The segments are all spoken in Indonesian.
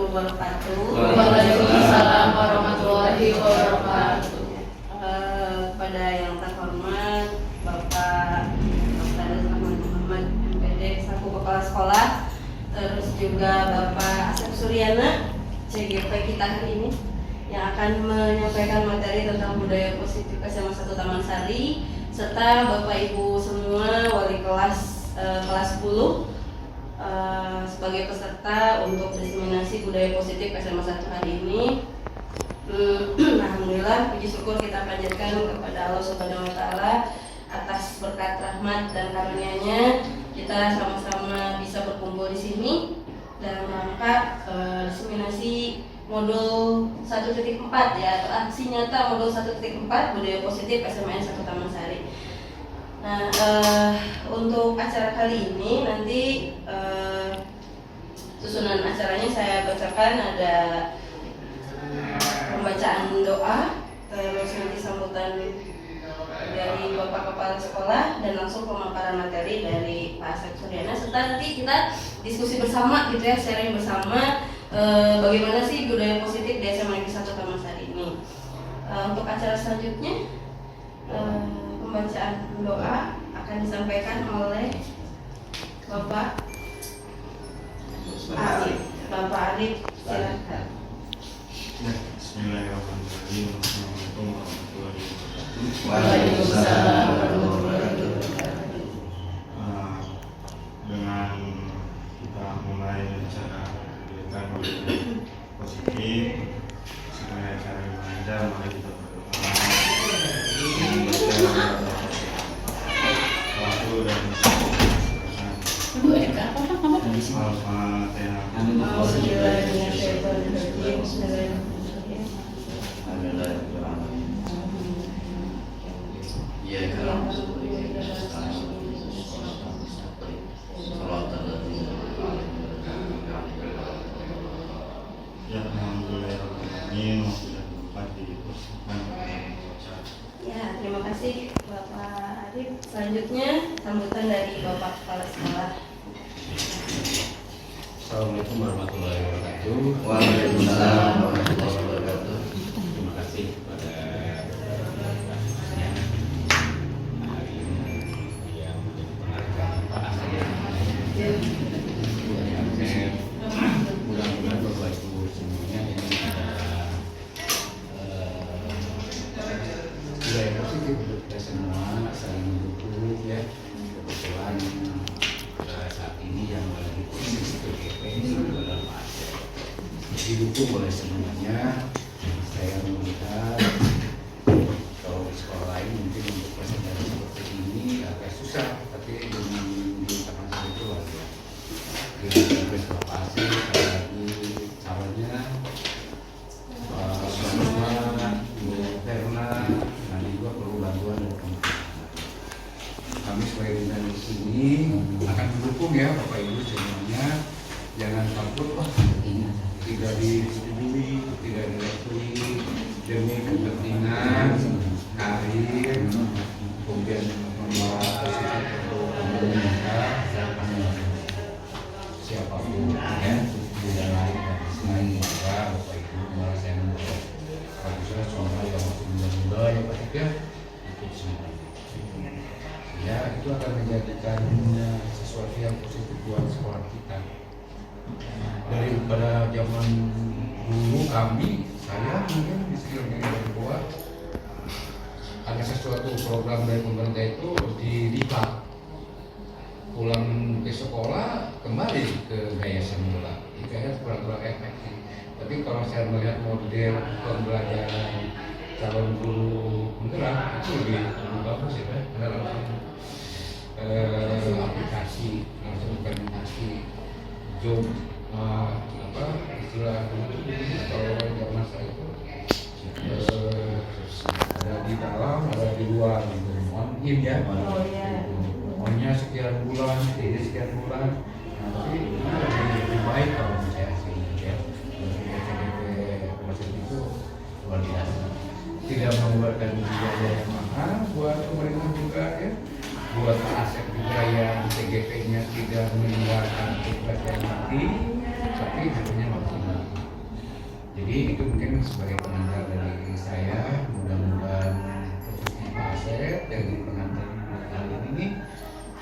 wabarakatuh. Waalaikumsalam warahmatullahi wabarakatuh. Pada yang terhormat Bapak Ustaz Ahmad Muhammad MPD selaku Kepala Sekolah, terus juga Bapak Asep Suryana CGP kita hari ini yang akan menyampaikan materi tentang budaya positif SMA 1 Taman Sari, serta Bapak Ibu semua wali kelas kelas 10 sebagai peserta untuk diseminasi budaya positif SMA 1 hari ini. Alhamdulillah, puji syukur kita panjatkan kepada Allah Subhanahu wa Ta'ala atas berkat rahmat dan karunia-Nya kita sama-sama bisa berkumpul di sini dalam rangka diseminasi modul 1.4 ya, atau aksi nyata modul 1.4 budaya positif SMA 1 Taman Sari. Nah, untuk acara kali ini nanti susunan acaranya saya bacakan, ada pembacaan doa, terus nanti sambutan dari Bapak Kepala Sekolah dan langsung pemaparan materi dari Pak Asep Suryana, serta nanti kita diskusi bersama gitu ya, sharing bersama bagaimana sih budaya positif di SMA Negeri 1 Taman Sari ini. Untuk acara selanjutnya pembacaan doa akan disampaikan oleh Bapak Arif. Bapak Arif, silakan. Bismillahirrahmanirrahim. Assalamualaikum warahmatullahi wabarakatuh. Waalaikumsalam warahmatullahi wabarakatuh. Dengan kita mulai acara kegiatan positif supaya acara yang lancar, mari kita berdoa waktu dan Ya, terima kasih Bapak Arif. Selanjutnya sambutan dari Bapak Kepala Sekolah. Assalamualaikum warahmatullahi wabarakatuh. Waalaikumsalam warahmatullahi wabarakatuh. Terima kasih kepada hari ini yang menjadi pengarang Pak Asep. Mudah-mudahan Bapak Ibu semuanya ini ada budaya positif untuk kita semua, saling mendukung ya. Kebetulan saat ini yang lagi posisi PGP ini adalah Pak Asep, didukung oleh semuanya. Saya melihat kalau di sekolah lain mungkin untuk presentasi seperti ini agak susah, tapi dengan di Taman Sari itu luar biasa. Dengan Pak Asep lagi caranya semua Bu Verna nanti juga perlu bantuan dari teman-teman. Kami sebagai pimpinan di sini akan mendukung ya Bapak Ibu semuanya. Jangan takut, tidak disetujui, tidak direstui demi kepentingan karir, kemudian membawa positif untuk pemerintah siapapun ya, tidak lain dan selain juga Bapak Ibu merasa yang bagusnya semua yang masih muda-muda ya Pak ya, ikut semua. Ya, itu akan menjadikan sesuatu yang positif buat sekolah kita. Daripada zaman dulu saya mungkin di sekitar bawah ada sesuatu program dari pemerintah itu di Dika, pulang ke sekolah kembali ke gaya semula, itu kan kurang efektif. Tapi kalau saya melihat model pembelajaran calon guru penggerak itu lebih bagus ya, karena langsung aplikasi, langsung implementasi job istilah kalau zaman saya itu ada di dalam, ada di luar gitu, on-in ya, on-nya sekian bulan, ini sekian bulan. Nah, tapi lebih baik kalau saya sih ya, CDP masih itu luar biasa, tidak mengeluarkan biaya yang mahal buat pemerintah juga ya, buat Pak Asep juga yang CGP-nya tidak meninggalkan tugas yang mati, tapi hasilnya maksimal. Jadi itu mungkin sebagai pengantar dari saya, mudah-mudahan khususnya Pak Asep yang jadi pengantar kali ini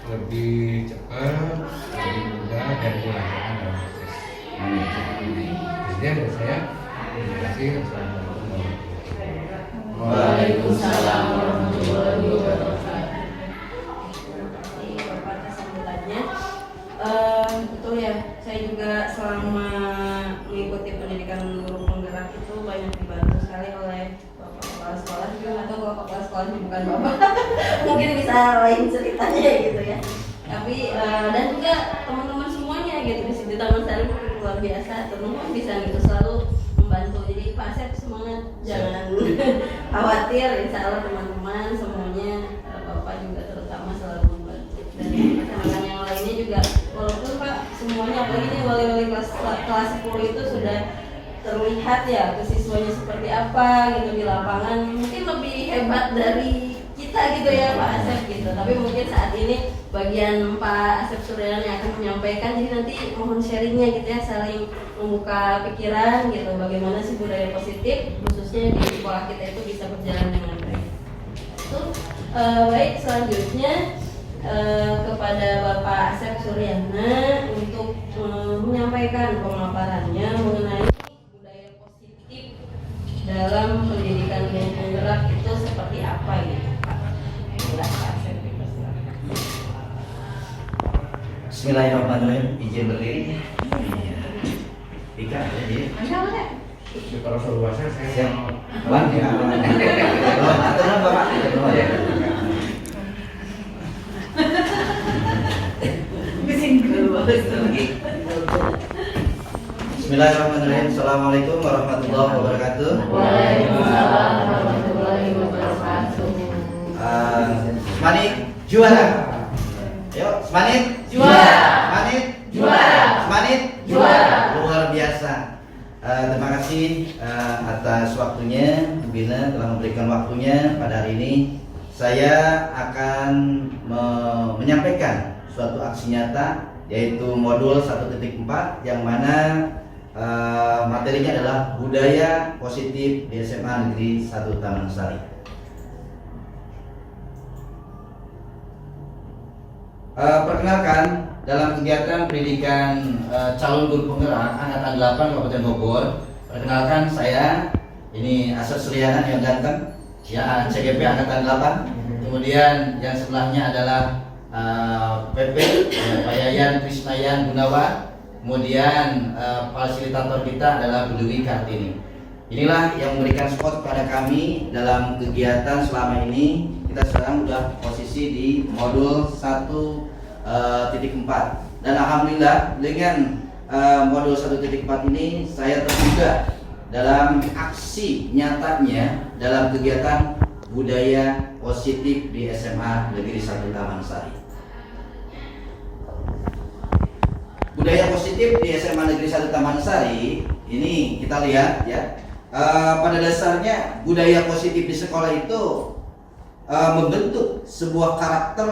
lebih cepat, lebih mudah dan dilancarkan dalam proses. Jadi dari saya, terima kasih. Assalamualaikum warahmatullahi wabarakatuh. Waalaikumsalam warahmatullahi wabarakatuh. Terima kasih Bapak atas sambutannya. Betul ya, saya juga selama mengikuti pendidikan guru penggerak itu banyak dibantu sekali oleh bapak kepala sekolah juga, atau bapak kepala sekolahnya bukan bapak. Mungkin bisa lain ceritanya gitu ya. Tapi dan juga teman-teman semuanya gitu di Taman Sari luar biasa, teman-teman bisa gitu selalu membantu. Jadi Pak Asep semangat, jangan khawatir, insya Allah teman-teman semuanya, bapak juga terutama selalu membantu. Dan teman-teman yang lainnya juga, walaupun Pak semuanya apalagi ini wali-wali kelas 10 itu sudah terlihat ya siswanya seperti apa gitu di lapangan, mungkin lebih hebat dari kita gitu ya Pak Asep gitu. Tapi mungkin saat ini bagian Pak Asep Suryana yang akan menyampaikan, jadi nanti mohon sharingnya gitu ya, saling membuka pikiran gitu, bagaimana sih budaya positif khususnya di sekolah kita itu bisa berjalan dengan baik. Itu baik, selanjutnya kepada Bapak Asep Suryana untuk menyampaikan pemaparannya mengenai budaya positif dalam pendidikan guru penggerak itu seperti apa gitu Pak. Silakan Pak Asep, silakan. Bismillahirrahmanirrahim. Izin berdiri. Ika aja ya. Kalau soal bahasa saya Siap. Bang ya. Aturan Bapak. Aturan ya. Bismillahirrahmanirrahim. Assalamualaikum warahmatullahi wabarakatuh. Waalaikumsalam warahmatullahi wabarakatuh. Semanit juara. Yuk, semanit Juara. Semanit Juara. Semanit Juara. Luar biasa. Terima kasih atas waktunya, Bina telah memberikan waktunya pada hari ini. Saya akan menyampaikan suatu aksi nyata, yaitu modul 1.4 yang mana materinya adalah budaya positif di SMA Negeri 1 Taman Sari. Perkenalkan, dalam kegiatan pendidikan calon guru penggerak angkatan 8 Kabupaten Bogor, perkenalkan saya ini Asep Suryana yang ganteng, ya CGP angkatan 8. Kemudian yang sebelahnya adalah PP Pak Yayan Krisnayan Gunawan. Kemudian fasilitator kita adalah Bu Dewi Kartini. Inilah yang memberikan support kepada kami dalam kegiatan selama ini. Kita sekarang sudah posisi di modul 1.4 dan alhamdulillah dengan modul 1.4 ini saya terlibat dalam aksi nyatanya dalam kegiatan budaya positif di SMA Negeri 1 Taman Sari. Budaya positif di SMA Negeri 1 Taman Sari ini kita lihat ya, pada dasarnya budaya positif di sekolah itu membentuk sebuah karakter,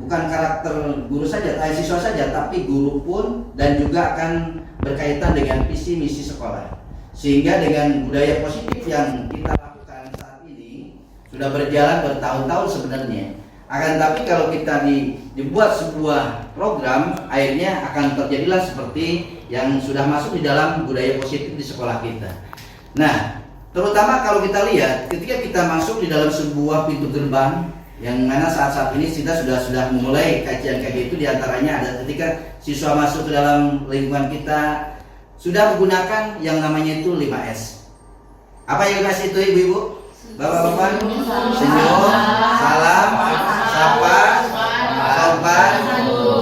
bukan karakter guru saja, siswa saja, tapi guru pun, dan juga akan berkaitan dengan visi misi sekolah. Sehingga dengan budaya positif yang kita lakukan saat ini sudah berjalan bertahun-tahun sebenarnya. Akan tapi kalau kita dibuat sebuah program, akhirnya akan terjadilah seperti yang sudah masuk di dalam budaya positif di sekolah kita. Nah, terutama kalau kita lihat ketika kita masuk di dalam sebuah pintu gerbang, yang mana saat ini kita sudah memulai kajian-kajian itu, diantaranya ada ketika siswa masuk ke dalam lingkungan kita sudah menggunakan yang namanya itu 5S. Apa yang 5S itu ibu-ibu? Bapak-bapak? Senyum, salam, sapa, sopan,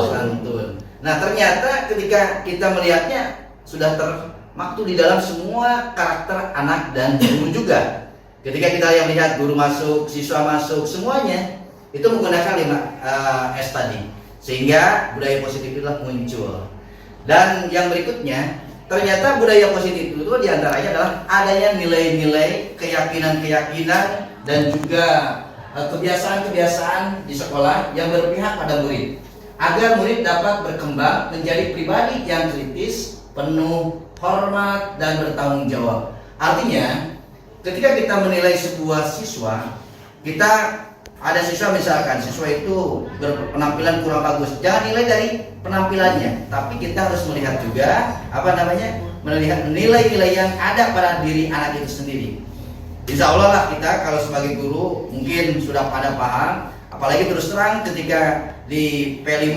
santun. Nah ternyata ketika kita melihatnya sudah termaktub di dalam semua karakter anak dan guru juga. Ketika kita yang lihat guru masuk, siswa masuk, semuanya itu menggunakan 5S tadi. Sehingga budaya positif itulah muncul. Dan yang berikutnya, ternyata budaya positif itu diantaranya adalah adanya nilai-nilai, keyakinan-keyakinan, dan juga kebiasaan-kebiasaan di sekolah yang berpihak pada murid, agar murid dapat berkembang menjadi pribadi yang kritis, penuh hormat, dan bertanggung jawab. Artinya, ketika kita menilai sebuah siswa, kita ada siswa misalkan siswa itu berpenampilan kurang bagus, jangan nilai dari penampilannya, tapi kita harus melihat juga melihat nilai-nilai yang ada pada diri anak itu sendiri. Insya Allah lah kita kalau sebagai guru mungkin sudah pada paham, apalagi terus terang ketika di P5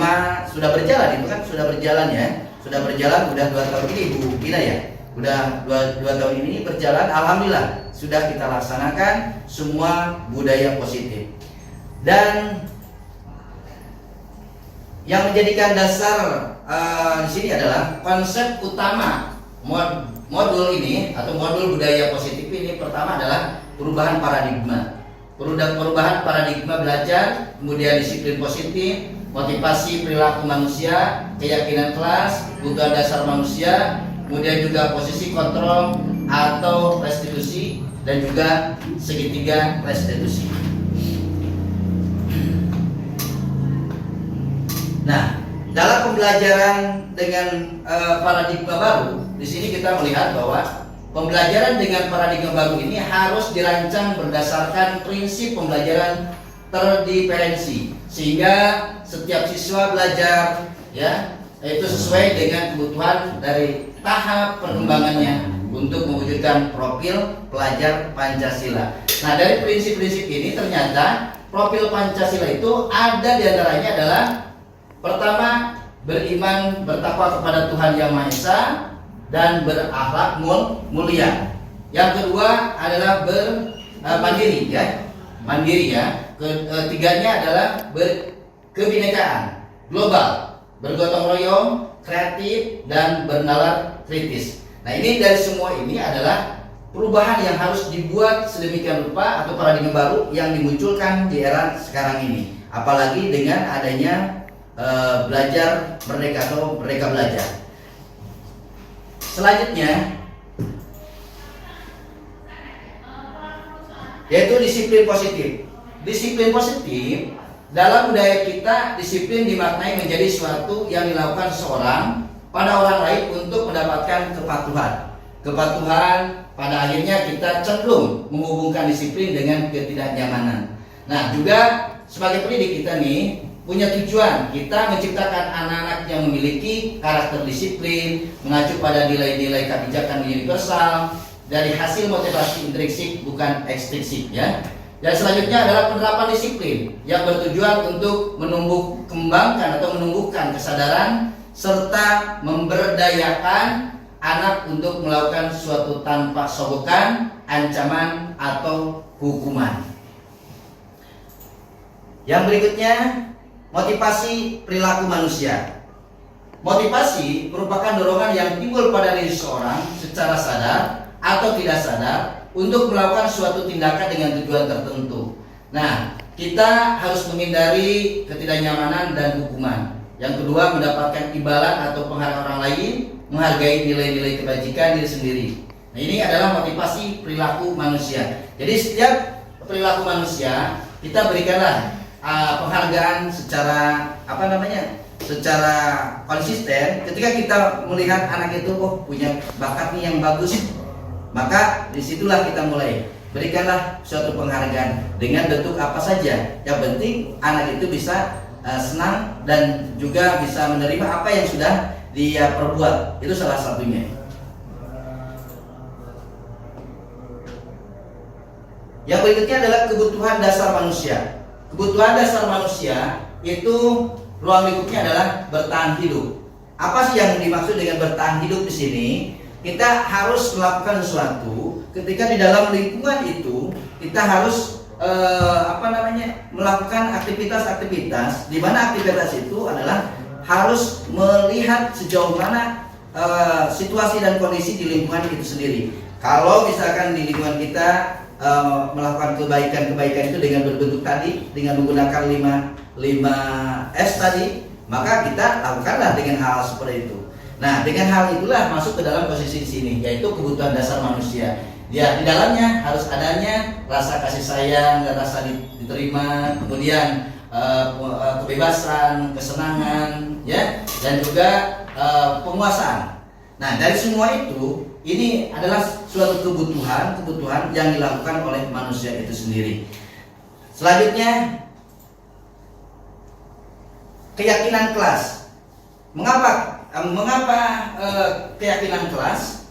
sudah berjalan, itu kan sudah berjalan ya, sudah berjalan udah 2 tahun ini Bu Gina ya, udah 2 tahun ini berjalan, alhamdulillah sudah kita laksanakan semua budaya positif. Dan yang menjadikan dasar di sini adalah konsep utama modul ini atau modul budaya positif ini. Pertama adalah perubahan paradigma. Perubahan paradigma belajar, kemudian disiplin positif, motivasi perilaku manusia, keyakinan kelas, kebutuhan dasar manusia, kemudian juga posisi kontrol atau restitusi, dan juga segitiga restitusi. Nah, dalam pembelajaran dengan paradigma baru, di sini kita melihat bahwa pembelajaran dengan paradigma baru ini harus dirancang berdasarkan prinsip pembelajaran terdiferensi, sehingga setiap siswa belajar ya itu sesuai dengan kebutuhan dari tahap perkembangannya untuk mewujudkan profil pelajar Pancasila. Nah, dari prinsip-prinsip ini ternyata profil Pancasila itu ada diantaranya adalah pertama, beriman bertakwa kepada Tuhan Yang Maha Esa dan berakhlak mulia. Yang kedua adalah mandiri ya. Mandiri ya. Ketiganya adalah berkebinekaan global, bergotong royong, kreatif, dan bernalar kritis. Nah, ini dari semua ini adalah perubahan yang harus dibuat sedemikian rupa atau paradigma baru yang dimunculkan di era sekarang ini. Apalagi dengan adanya belajar merdeka atau merdeka belajar. Selanjutnya yaitu disiplin positif. Disiplin positif dalam budaya kita, disiplin dimaknai menjadi suatu yang dilakukan seseorang pada orang lain untuk mendapatkan kepatuhan. Kepatuhan pada akhirnya kita cenderung menghubungkan disiplin dengan ketidaknyamanan. Nah, juga sebagai pendidik kita nih punya tujuan, kita menciptakan anak-anak yang memiliki karakter disiplin, mengacu pada nilai-nilai kebijakan universal dari hasil motivasi intrinsik bukan ekstrinsik ya. Dan selanjutnya adalah penerapan disiplin yang bertujuan untuk kembangkan atau menumbuhkan kesadaran serta memberdayakan anak untuk melakukan sesuatu tanpa sogokan, ancaman atau hukuman. Yang berikutnya, motivasi perilaku manusia. Motivasi merupakan dorongan yang timbul pada diri seseorang secara sadar atau tidak sadar untuk melakukan suatu tindakan dengan tujuan tertentu. Nah, kita harus menghindari ketidaknyamanan dan hukuman. Yang kedua, mendapatkan imbalan atau penghargaan orang lain, menghargai nilai-nilai kebajikan diri sendiri. Nah, ini adalah motivasi perilaku manusia. Jadi setiap perilaku manusia kita berikanlah penghargaan secara secara konsisten. Ketika kita melihat anak itu punya bakat nih yang bagus, maka disitulah kita mulai berikanlah suatu penghargaan dengan bentuk apa saja. Yang penting anak itu bisa senang dan juga bisa menerima apa yang sudah dia perbuat. Itu salah satunya. Yang berikutnya adalah kebutuhan dasar manusia. Kebutuhan dasar manusia itu ruang lingkupnya adalah bertahan hidup. Apa sih yang dimaksud dengan bertahan hidup di sini? Kita harus melakukan sesuatu ketika di dalam lingkungan itu kita harus melakukan aktivitas-aktivitas di mana aktivitas itu adalah harus melihat sejauh mana situasi dan kondisi di lingkungan itu sendiri. Kalau misalkan di lingkungan kita melakukan kebaikan itu dengan berbentuk tadi, dengan menggunakan 5S tadi, maka kita lakukanlah dengan hal seperti itu. Nah, dengan hal itulah masuk ke dalam posisi di sini, yaitu kebutuhan dasar manusia. Ya, di dalamnya harus adanya rasa kasih sayang dan rasa diterima, kemudian kebebasan, kesenangan, ya, dan juga penguasaan. Nah, dari semua itu ini adalah suatu kebutuhan yang dilakukan oleh manusia itu sendiri. Selanjutnya, keyakinan kelas. Mengapa keyakinan kelas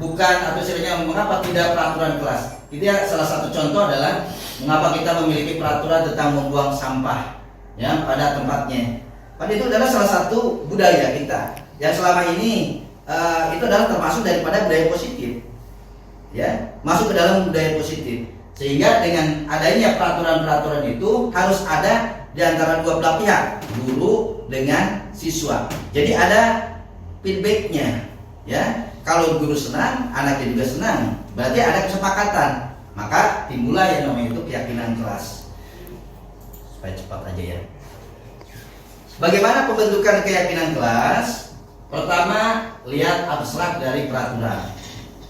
bukan, atau istilahnya mengapa tidak peraturan kelas? Itu salah satu contoh adalah mengapa kita memiliki peraturan tentang membuang sampah ya pada tempatnya. Pada itu adalah salah satu budaya kita yang selama ini itu adalah termasuk daripada budaya positif, ya, masuk ke dalam budaya positif. Sehingga dengan adanya peraturan-peraturan itu harus ada di antara dua belah pihak, guru dengan siswa. Jadi ada feedbacknya, ya. Kalau guru senang, anaknya juga senang. Berarti ada kesepakatan. Maka timbullah yang namanya itu keyakinan kelas. Supaya cepat aja ya. Bagaimana pembentukan keyakinan kelas? Pertama, lihat abstrak dari peraturan.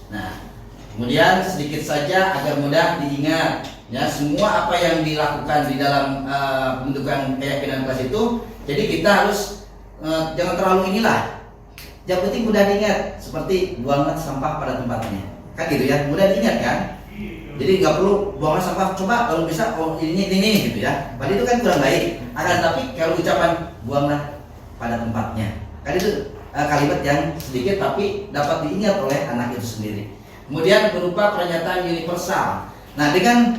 Nah, kemudian sedikit saja agar mudah diingat. Ya, semua apa yang dilakukan di dalam pembentukan keyakinan kelas itu, jadi kita harus jangan terlalu inilah. Yang penting mudah diingat, seperti buanglah sampah pada tempatnya. Kan gitu ya, mudah diingat kan? Jadi nggak perlu buanglah sampah, coba kalau bisa ini gitu ya. Padahal itu kan kurang baik. Akan tapi kalau ucapan buanglah pada tempatnya, kan itu kalimat yang sedikit tapi dapat diingat oleh anak itu sendiri. Kemudian berupa pernyataan universal. Nah, dengan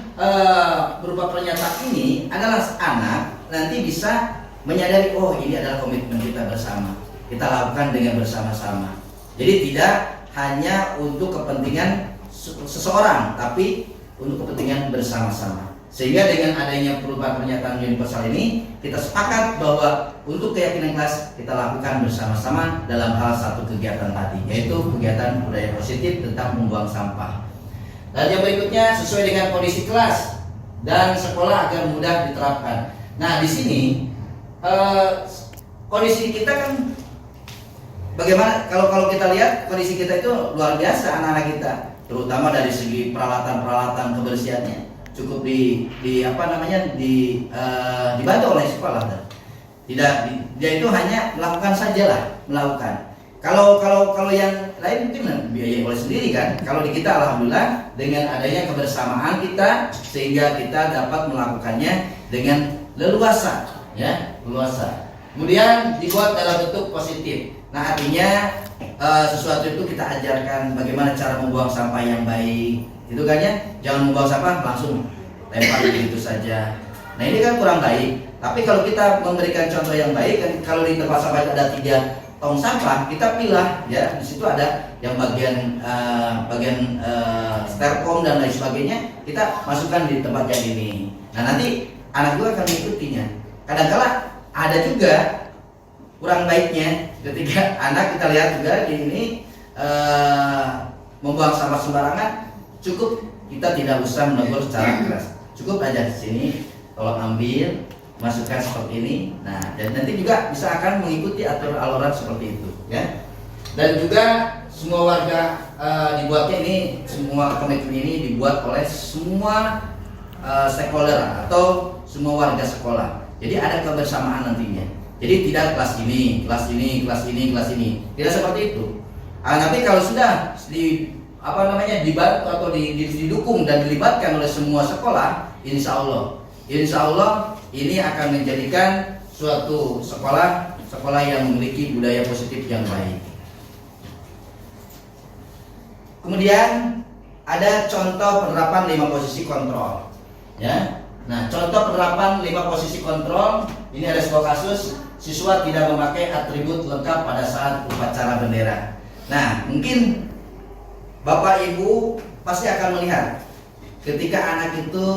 berupa pernyataan ini adalah anak nanti bisa menyadari, oh ini adalah komitmen kita bersama. Kita lakukan dengan bersama-sama. Jadi tidak hanya untuk kepentingan seseorang, tapi untuk kepentingan bersama-sama. Sehingga dengan adanya perubahan pernyataan universal ini, kita sepakat bahwa untuk keyakinan kelas kita lakukan bersama-sama dalam hal satu kegiatan tadi, yaitu kegiatan budaya positif tentang membuang sampah. Dan yang berikutnya, sesuai dengan kondisi kelas dan sekolah agar mudah diterapkan. Nah, di sini kondisi kita kan bagaimana? Kalau kita lihat kondisi kita itu luar biasa, anak-anak kita, terutama dari segi peralatan kebersihannya cukup dibantu oleh sekolah. Tidak, dia itu hanya melakukan sajalah, melakukan. Kalau yang lain mungkin biaya oleh sendiri kan. Kalau di kita alhamdulillah dengan adanya kebersamaan kita sehingga kita dapat melakukannya dengan leluasa, ya, leluasa. Kemudian dibuat dalam bentuk positif. Nah, artinya sesuatu itu kita ajarkan bagaimana cara membuang sampah yang baik. Itu kan ya, jangan membuang sampah langsung lempar begitu saja. Nah, ini kan kurang baik. Tapi kalau kita memberikan contoh yang baik, kan kalau di tempat sampah itu ada 3 tong sampah, kita pilah ya. Di situ ada yang bagian styrofoam dan lain sebagainya, kita masukkan di tempat yang ini. Nah, nanti anak juga akan mengikutinya. Kadang-kala ada juga kurang baiknya ketika anak kita lihat juga di ini membuang sampah sembarangan, cukup kita tidak usah menegur secara keras, cukup aja di sini tolong ambil, masukkan seperti ini. Nah, dan nanti juga bisa akan mengikuti aturan seperti itu, ya. Dan juga semua warga dibuatnya ini, semua komitmen ini dibuat oleh semua stakeholder atau semua warga sekolah. Jadi ada kebersamaan nantinya. Jadi tidak kelas ini, kelas ini, kelas ini, kelas ini. Tidak seperti itu. Nanti kalau sudah dibantu atau didukung dan dilibatkan oleh semua sekolah, insya Allah ini akan menjadikan suatu sekolah yang memiliki budaya positif yang baik. Kemudian ada contoh penerapan 5 posisi kontrol, ya. Nah, contoh penerapan 5 posisi kontrol ini ada sebuah kasus siswa tidak memakai atribut lengkap pada saat upacara bendera. Nah, mungkin Bapak Ibu pasti akan melihat ketika anak itu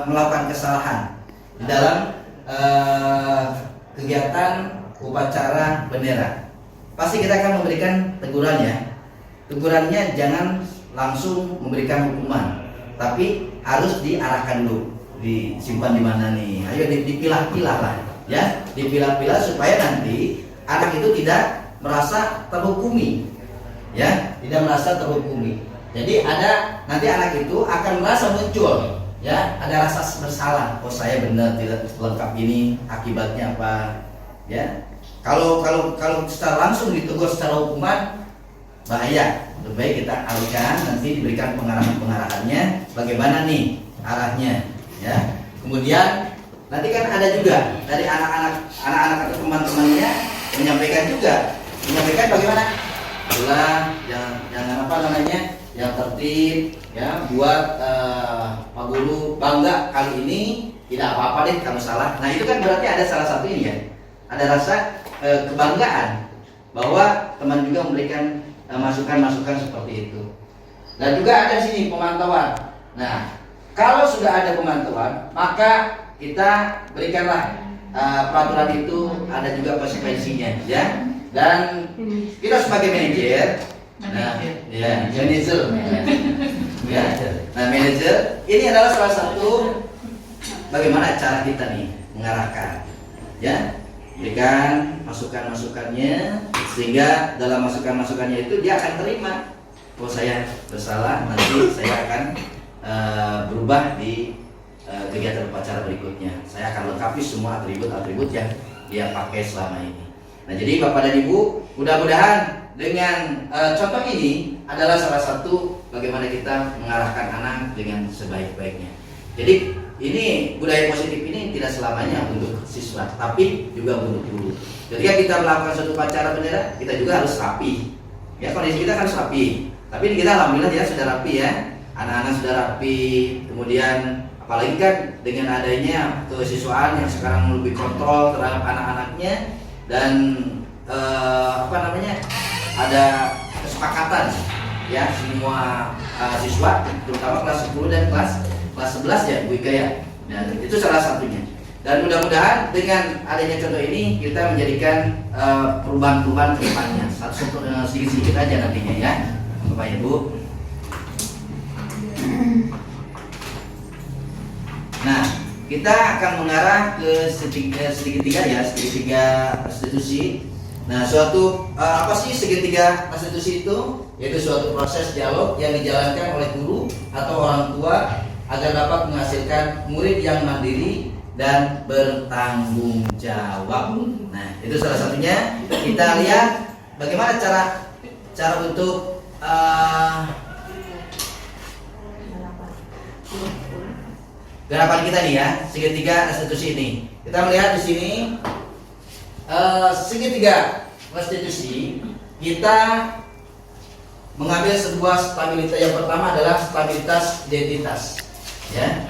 melakukan kesalahan di dalam kegiatan upacara bendera, pasti kita akan memberikan teguran ya. Tegurannya jangan langsung memberikan hukuman, tapi harus diarahkan dulu, disimpan di mana nih, ayo dipilah-pilah lah ya, dipilah-pilah supaya nanti anak itu tidak merasa terhukumi, ya, tidak merasa terhukumi. Jadi nanti anak itu akan merasa muncul, ya, ada rasa bersalah. Oh, saya benar tidak lengkap ini, akibatnya apa, ya. Kalau secara langsung ditegur secara hukuman, bahaya. Lebih baik kita alihkan, nanti diberikan pengarahannya bagaimana nih arahnya, ya. Kemudian nanti kan ada juga dari anak-anak atau teman-temannya menyampaikan bagaimana jangan apa namanya, yang tertib, ya, buat Pak Guru bangga kali ini, tidak apa-apa deh kalau salah. Nah itu kan berarti ada salah satu ini ya, ada rasa kebanggaan bahwa teman juga memberikan masukan-masukan seperti itu. Dan juga ada sini pemantauan. Nah kalau sudah ada pemantauan, maka kita berikanlah peraturan itu ada juga konsekuensinya, ya. Dan kita sebagai manajer, manajer, ya. Nah manajer ini adalah salah satu bagaimana cara kita nih mengarahkan, ya, berikan masukannya sehingga dalam masukannya itu dia akan terima. Oh saya bersalah, nanti saya akan berubah di kegiatan upacara berikutnya. Saya akan lengkapi semua atribut yang dia pakai selama ini. Nah jadi Bapak dan Ibu, mudah-mudahan dengan contoh ini adalah salah satu bagaimana kita mengarahkan anak dengan sebaik-baiknya. Jadi ini budaya positif ini tidak selamanya untuk siswa, tapi juga untuk guru. Ketika kita melakukan suatu upacara bendera, kita juga harus rapi. Ya kondisi kita kan harus rapi. Tapi kita alhamdulillah dia sudah rapi, ya. Anak-anak sudah rapi. Kemudian apalagi kan dengan adanya kesiswaan yang sekarang lebih kontrol terhadap anak-anaknya dan ada kesepakatan, ya, semua siswa terutama kelas 10 dan kelas 11 ya Bu Ika, ya. Dan itu salah satunya. Dan mudah-mudahan dengan adanya contoh ini kita menjadikan perubahan-perubahan ke depannya. Sedikit-sedikit aja nantinya, ya Bapak Ibu. Nah, kita akan mengarah ke segitiga restitusi. Nah, apa sih segitiga restitusi itu? Yaitu suatu proses dialog yang dijalankan oleh guru atau orang tua agar dapat menghasilkan murid yang mandiri dan bertanggung jawab. Nah, itu salah satunya. Kita lihat bagaimana cara untuk gerakan kita nih, ya, segitiga restitusi ini. Kita melihat di sini segitiga restitusi, kita mengambil sebuah stabilitas. Yang pertama adalah stabilitas identitas, ya.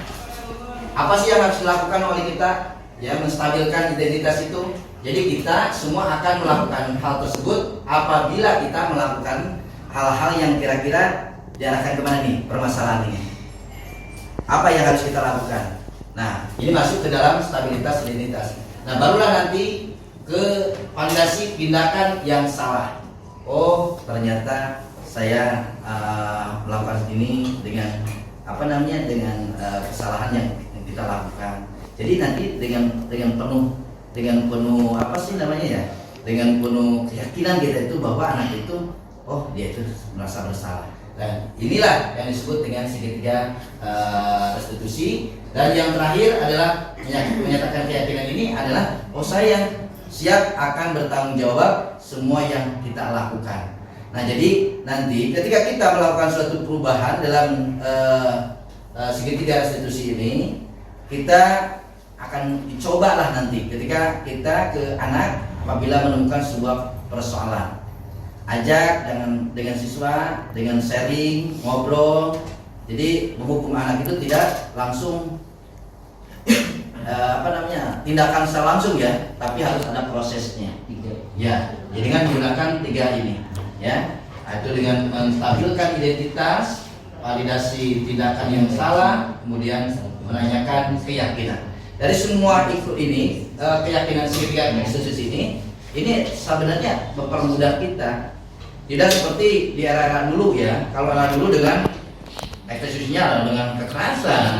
Apa sih yang harus dilakukan oleh kita, ya, menstabilkan identitas itu? Jadi kita semua akan melakukan hal tersebut apabila kita melakukan hal-hal yang kira-kira diarahkan kemana nih permasalahan ini. Apa yang harus kita lakukan? Nah, ini masuk ke dalam stabilitas identitas. Nah, barulah nanti ke validasi tindakan yang salah. Oh, ternyata saya melakukan ini dengan kesalahan yang kita lakukan. Jadi nanti dengan penuh dengan penuh keyakinan kita itu bahwa anak itu, oh, dia itu merasa bersalah. Dan inilah yang disebut dengan segitiga restitusi. Dan yang terakhir adalah menyatakan keyakinan ini adalah, oh, saya siap akan bertanggung jawab semua yang kita lakukan. Nah, jadi nanti ketika kita melakukan suatu perubahan dalam segitiga restitusi ini, kita akan dicobalah nanti ketika kita ke anak apabila menemukan sebuah persoalan. Ajak dengan siswa, dengan sharing, ngobrol. Jadi menghukum anak itu tidak langsung tindakan secara langsung, ya, tapi harus ada prosesnya. Ya, jadi dengan menggunakan 3 ini, ya. Itu dengan menstabilkan identitas, validasi tindakan yang salah, kemudian menanyakan keyakinan. Dari semua ikut ini, keyakinan segitiga restitusi ini sebenarnya mempermudah kita. Tidak seperti di era dulu, ya. Kalau era dulu dengan eksekusinya dengan kekerasan,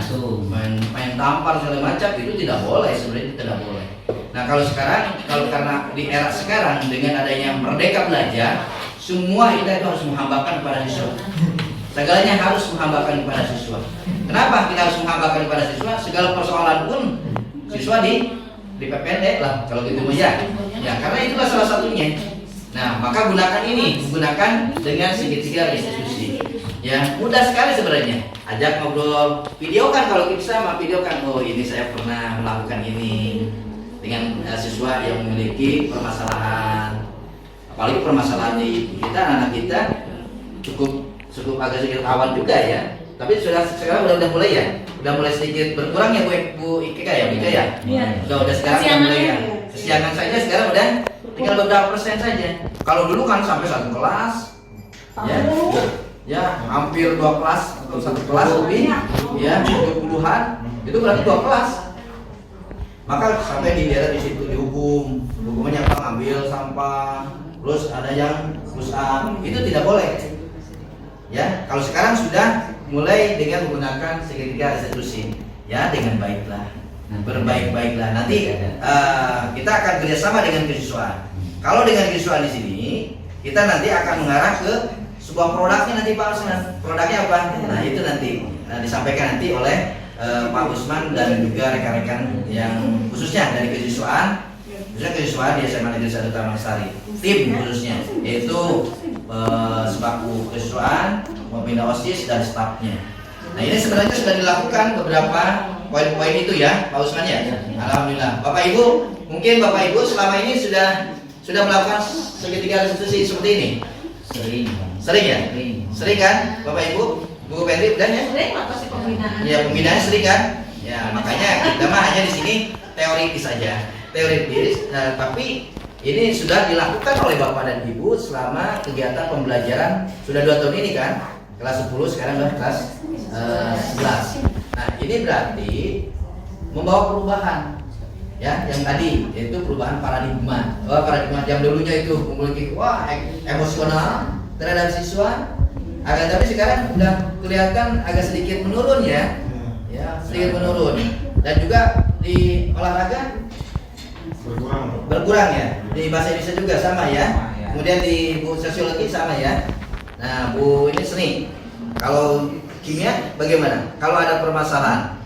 main tampar segala macam, itu tidak boleh, sebenarnya tidak boleh. Nah, kalau sekarang, karena di era sekarang dengan adanya Merdeka Belajar, semua kita itu harus menghambakan kepada siswa. Segalanya harus menghambakan kepada siswa. Kenapa kita harus menghambakan kepada siswa? Segala persoalan pun siswa di PPND lah, kalau gitu, ya. Ya, karena itulah salah satunya. Nah, maka gunakan ini, gunakan dengan segitiga restitusi. Ya, mudah sekali sebenarnya. Ajak ngobrol, videokan kalau bisa mah videokan. Oh, ini saya pernah melakukan ini dengan siswa yang memiliki permasalahan. Apalagi permasalahan di kita, anak kita cukup agak sedikit rawan juga ya. Tapi sekarang udah mulai ya, udah mulai sedikit berkurang ya Bu Ika ya, Iya. Udah sekarang udah mulai ya. Kesiangan saja sekarang udah tinggal beberapa persen saja. Kalau dulu kan sampai satu kelas, ya hampir 2 kelas atau 1 kelas lebih, ya 20-an, itu berarti 2 kelas. Maka sampai di daerah di situ dihukum, hukumannya apa? Ngambil sampah, terus ada yang push up, itu tidak boleh. Ya, kalau sekarang sudah mulai dengan menggunakan segitiga restitusi, ya dengan baiklah, berbaik-baiklah. Nanti kita akan kerjasama dengan kesiswaan. Kalau dengan kesiswaan di sini, kita nanti akan mengarah ke sebuah produknya nanti Pak Usman. Produknya apa? Nah itu nanti disampaikan nanti oleh Pak Usman dan juga rekan-rekan yang khususnya dari kesiswaan. Khususnya kesiswaan di SMA Negeri 1 Taman Sari, tim khususnya yaitu sebaku kesiswaan, pembina OSIS dan stafnya. Nah ini sebenarnya sudah dilakukan beberapa poin-poin itu ya Pak Usman ya. Alhamdulillah. Bapak Ibu, mungkin Bapak Ibu selama ini sudah melakukan segitiga restitusi seperti ini. Sering ya? Sering kan Bapak Ibu? Bu Pendri udah ya? Sering apa sih pembinaan? Ya pembinaan sering kan? Ya makanya kita mah hanya di sini teoritis saja. Teoritis, tapi ini sudah dilakukan oleh Bapak dan Ibu selama kegiatan pembelajaran sudah 2 tahun ini kan, kelas 10 sekarang udah kelas 11. Nah ini berarti membawa perubahan, ya yang tadi yaitu perubahan paradigma. Paradigma jam dulunya itu memiliki emosional terhadap siswa, akan tapi sekarang udah kelihatan agak sedikit menurun ya, sedikit menurun. Dan juga di olahraga berkurang ya, di bahasa Indonesia juga sama ya, kemudian di Bu sosiologi sama ya. Nah Bu ini seni, kalau kimia bagaimana? Kalau ada permasalahan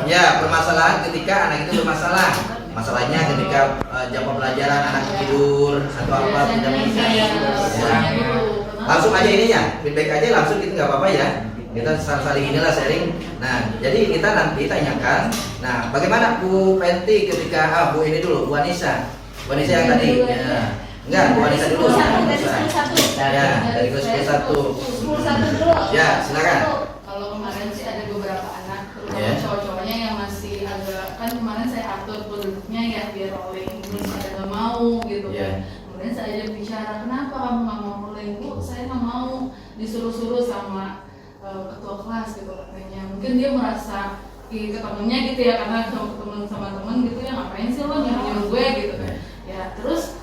ya, permasalahan ketika anak itu bermasalah, masalahnya ketika jam pembelajaran anak tidur atau apa tidak bisa ya. Langsung aja ininya, feedback aja langsung gitu nggak apa-apa ya. Kita saling inilah sharing. Nah, jadi kita nanti tanyakan. Nah, bagaimana Bu Penti ketika Bu ini dulu, Bu Anissa yang tadi. Ya. Enggak, Bu Anissa dulu. Ya, dari kelas 1. Ya, silakan. Kalau kemarin sih ada beberapa anak, terutama cowok-cowoknya yang masih agak, kan kemarin saya atur penduduknya ya biar rolling, terus ada nggak mau gitu kan. Kemudian saya ajak bicara, kenapa kamu nggak mau rolling? Bu, saya nggak mau disuruh-suruh sama ketua kelas gitu katanya. Mungkin dia merasa ketemunya gitu ya, karena ketemu sama teman gitu ya, ngapain sih lo nyuruh gue gitu kan. Ya terus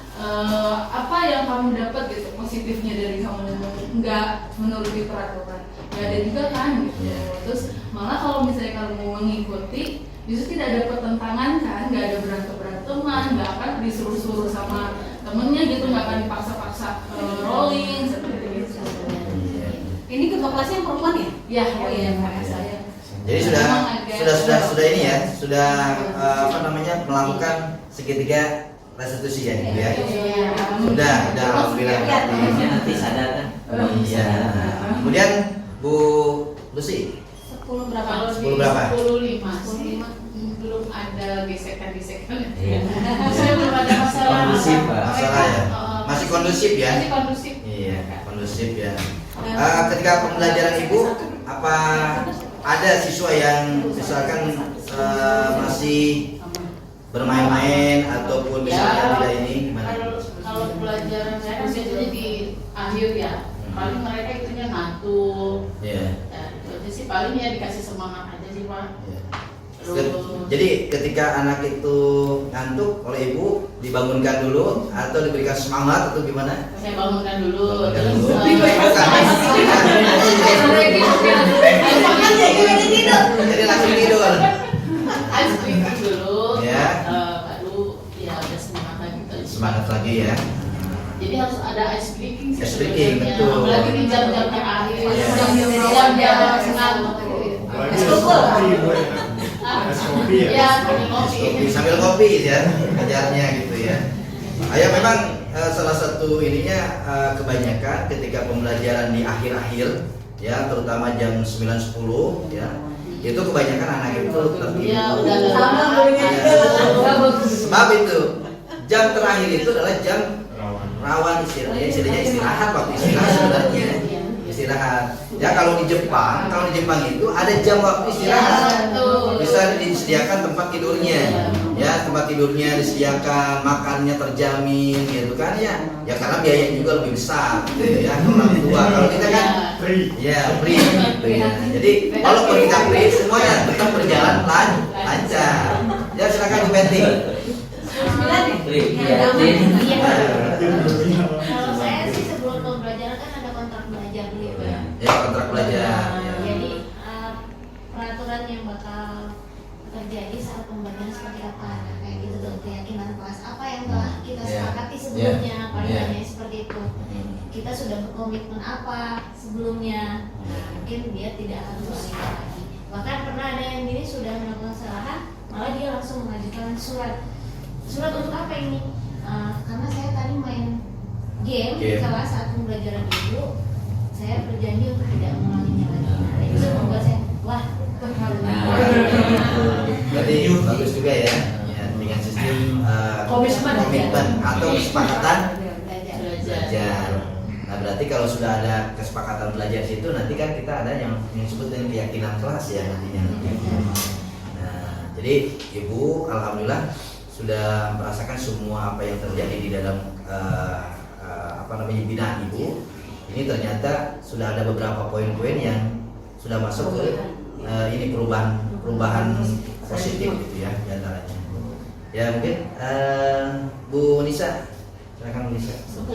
apa yang kamu dapat gitu positifnya dari kamu nggak menuruti peraturan? Ya ada juga kan gitu. Terus malah kalau misalnya kamu mengikuti justru tidak ada pertentangan kan, nggak ada berantem-beranteman, nggak akan disuruh-suruh sama temennya gitu, nggak akan dipaksa-paksa rolling seperti itu. Ini ketua kelasnya yang perempuan ya? Ya, oh iya, saya. Jadi sudah ini ya, sudah melakukan segitiga restitusi ya, Ibu ya. Sudah alhamdulillah. Nanti sadar kan? Iya. Kemudian Bu Lucy 10 berapa? Kalau 10 berapa? 10.5 belum ada gesekan. Iya. Saya belum ada masalah. Kondusif, Pak. Masalah ya? Masih kondusif ya? Masih kondusif. Iya, kondusif ya. Ketika pembelajaran Ibu, apa ada siswa yang misalkan masih bermain-main ataupun misalnya tidak ini gimana? Kalau pelajaran saya kan biasanya di akhir ya, paling mereka itunya ngantuk. Iya. Ya, itu aja sih paling ya dikasih semangat aja sih Pak. Iya. Terus Jadi ketika anak itu ngantuk oleh ibu dibangunkan dulu atau diberikan semangat atau gimana? saya bangunkan dulu. Bangunkan Terus dulu. Jadi langsung tidur. ice cream dulu. Ya. Baru ya ada semangat lagi. Semangat lagi ya. Jadi harus ada ice breaking sih Ice breaking, sebenarnya. betul. Apalagi di jam-jam terakhir, Iya. jam-jam senang. Es kukul. kopi ya. Ya, sambil kopi. Sambil kopi ya ajarnya gitu ya. Ya memang salah satu ininya kebanyakan ketika pembelajaran di akhir-akhir ya, terutama jam 9-10 ya, itu kebanyakan anak itu tertidur. Ya, udah Sama lama. gurunya juga bagus. Sebab itu jam terakhir itu adalah jam Rawan. rawan istilahnya istirahat, waktu istirahat sebenarnya istirahat. Ya kalau di Jepang itu ada jam waktu istirahat. Bisa disediakan tempat tidurnya, ya tempat tidurnya disediakan, makannya terjamin gitu kan ya. Ya karena biayanya juga lebih besar gitu ya orang tua. Kalau kita kan Free. ya free gitu ya. Jadi walaupun kita free semuanya tetap berjalan lancar. Ya silakan Bu Betty. Kalau saya sih sebelum pembelajaran kan ada kontrak belajar dulu ya. Ya kontrak belajar. Ya. Jadi peraturan yang bakal terjadi saat pembelajaran seperti apa, nah, kayak gitu tuh keyakinan kelas apa yang telah kita sepakati sebelumnya, pariwannya seperti itu. Kita sudah berkomitmen apa sebelumnya, nah, mungkin dia tidak akan berulang lagi. Bahkan pernah ada yang ini sudah melakukan kesalahan, malah dia langsung mengajukan surat. Surat untuk apa ini? Karena saya tadi main game di kelas saat pembelajaran dulu, saya berjanji untuk tidak mengulanginya lagi. Nah, itu membuat saya, wah, Berarti bagus juga ya, ya dengan sistem komitmen atau kesepakatan belajar. Nah berarti kalau sudah ada kesepakatan belajar di situ, nanti kan kita ada yang disebut dengan keyakinan kelas ya nantinya. Nah jadi Ibu alhamdulillah sudah merasakan semua apa yang terjadi di dalam binaan Ibu. Ini ternyata sudah ada beberapa poin-poin yang sudah masuk ke ini perubahan positif gitu ya diantaranya. Ya mungkin Bu Nisa, silakan Bu Nisa. 10-3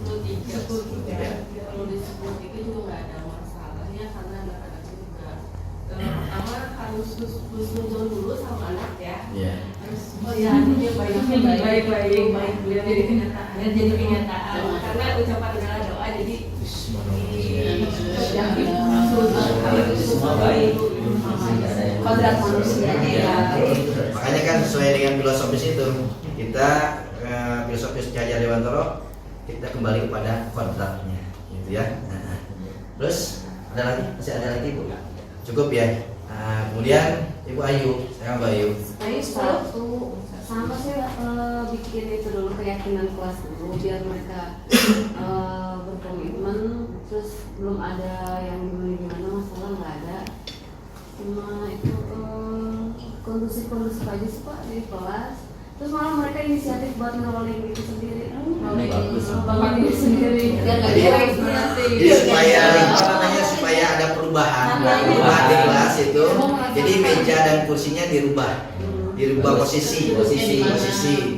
kalau di 10-3 juga nggak ada masalahnya karena anak-anak juga pertama harus nonton dulu sama anak ya. Terus dia baik jadi kenyataan karena ucapan adalah doa jadi Semua baik. Kodrat manusianya ya. Makanya kan sesuai dengan filosofis itu kita filosofis Ki Hajar Dewantara, kita kembali kepada kodratnya gitu ya. Terus ada lagi, masih ada lagi Bu? Cukup ya. Kemudian Ibu Ayu, saya Mbak Ayu. Ayo satu sama saya bikin itu dulu keyakinan kelas dulu biar mereka berkomitmen, terus belum ada yang gimana masalah nggak ada, cuma itu kondusif aja sih Pak di kelas. Terus malah mereka inisiatif buat ngerolling gitu sendiri. Bagus. Bapak diri sendiri. Biar nggak Jadi- direct nanti. Jadi supaya ada perubahan di kelas itu. Jadi meja dan kursinya dirubah posisi.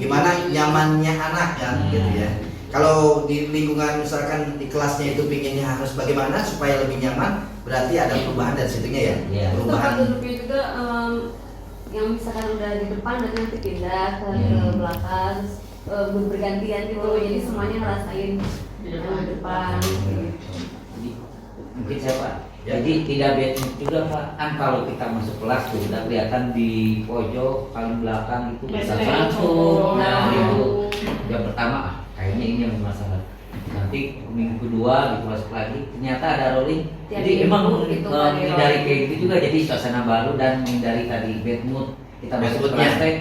Gimana nyamannya anak kan gitu ya. Kalau di lingkungan misalkan di kelasnya itu pinginnya harus bagaimana supaya lebih nyaman, berarti ada perubahan dari situnya ya. Iya. Tempat Perubahan. duduknya juga yang misalkan udah di depan dan nanti pindah ke belakang, bergantian gitu, jadi semuanya ngerasain yang di depan. Jadi, mungkin saya Pak. Ya. Jadi tidak beda juga Pak. Kan kalau kita masuk kelas tuh udah kelihatan di pojok paling belakang itu bisa langsung. Nah itu yang pertama kayaknya ini yang bermasalah. Nanti minggu kedua gitu masuk lagi ternyata ada rolling. Tiap Jadi minggu emang gitu, menghindari ada kayak gitu juga, jadi suasana baru dan menghindari tadi bad mood. Kita Bad masuk moodnya. kelas teh,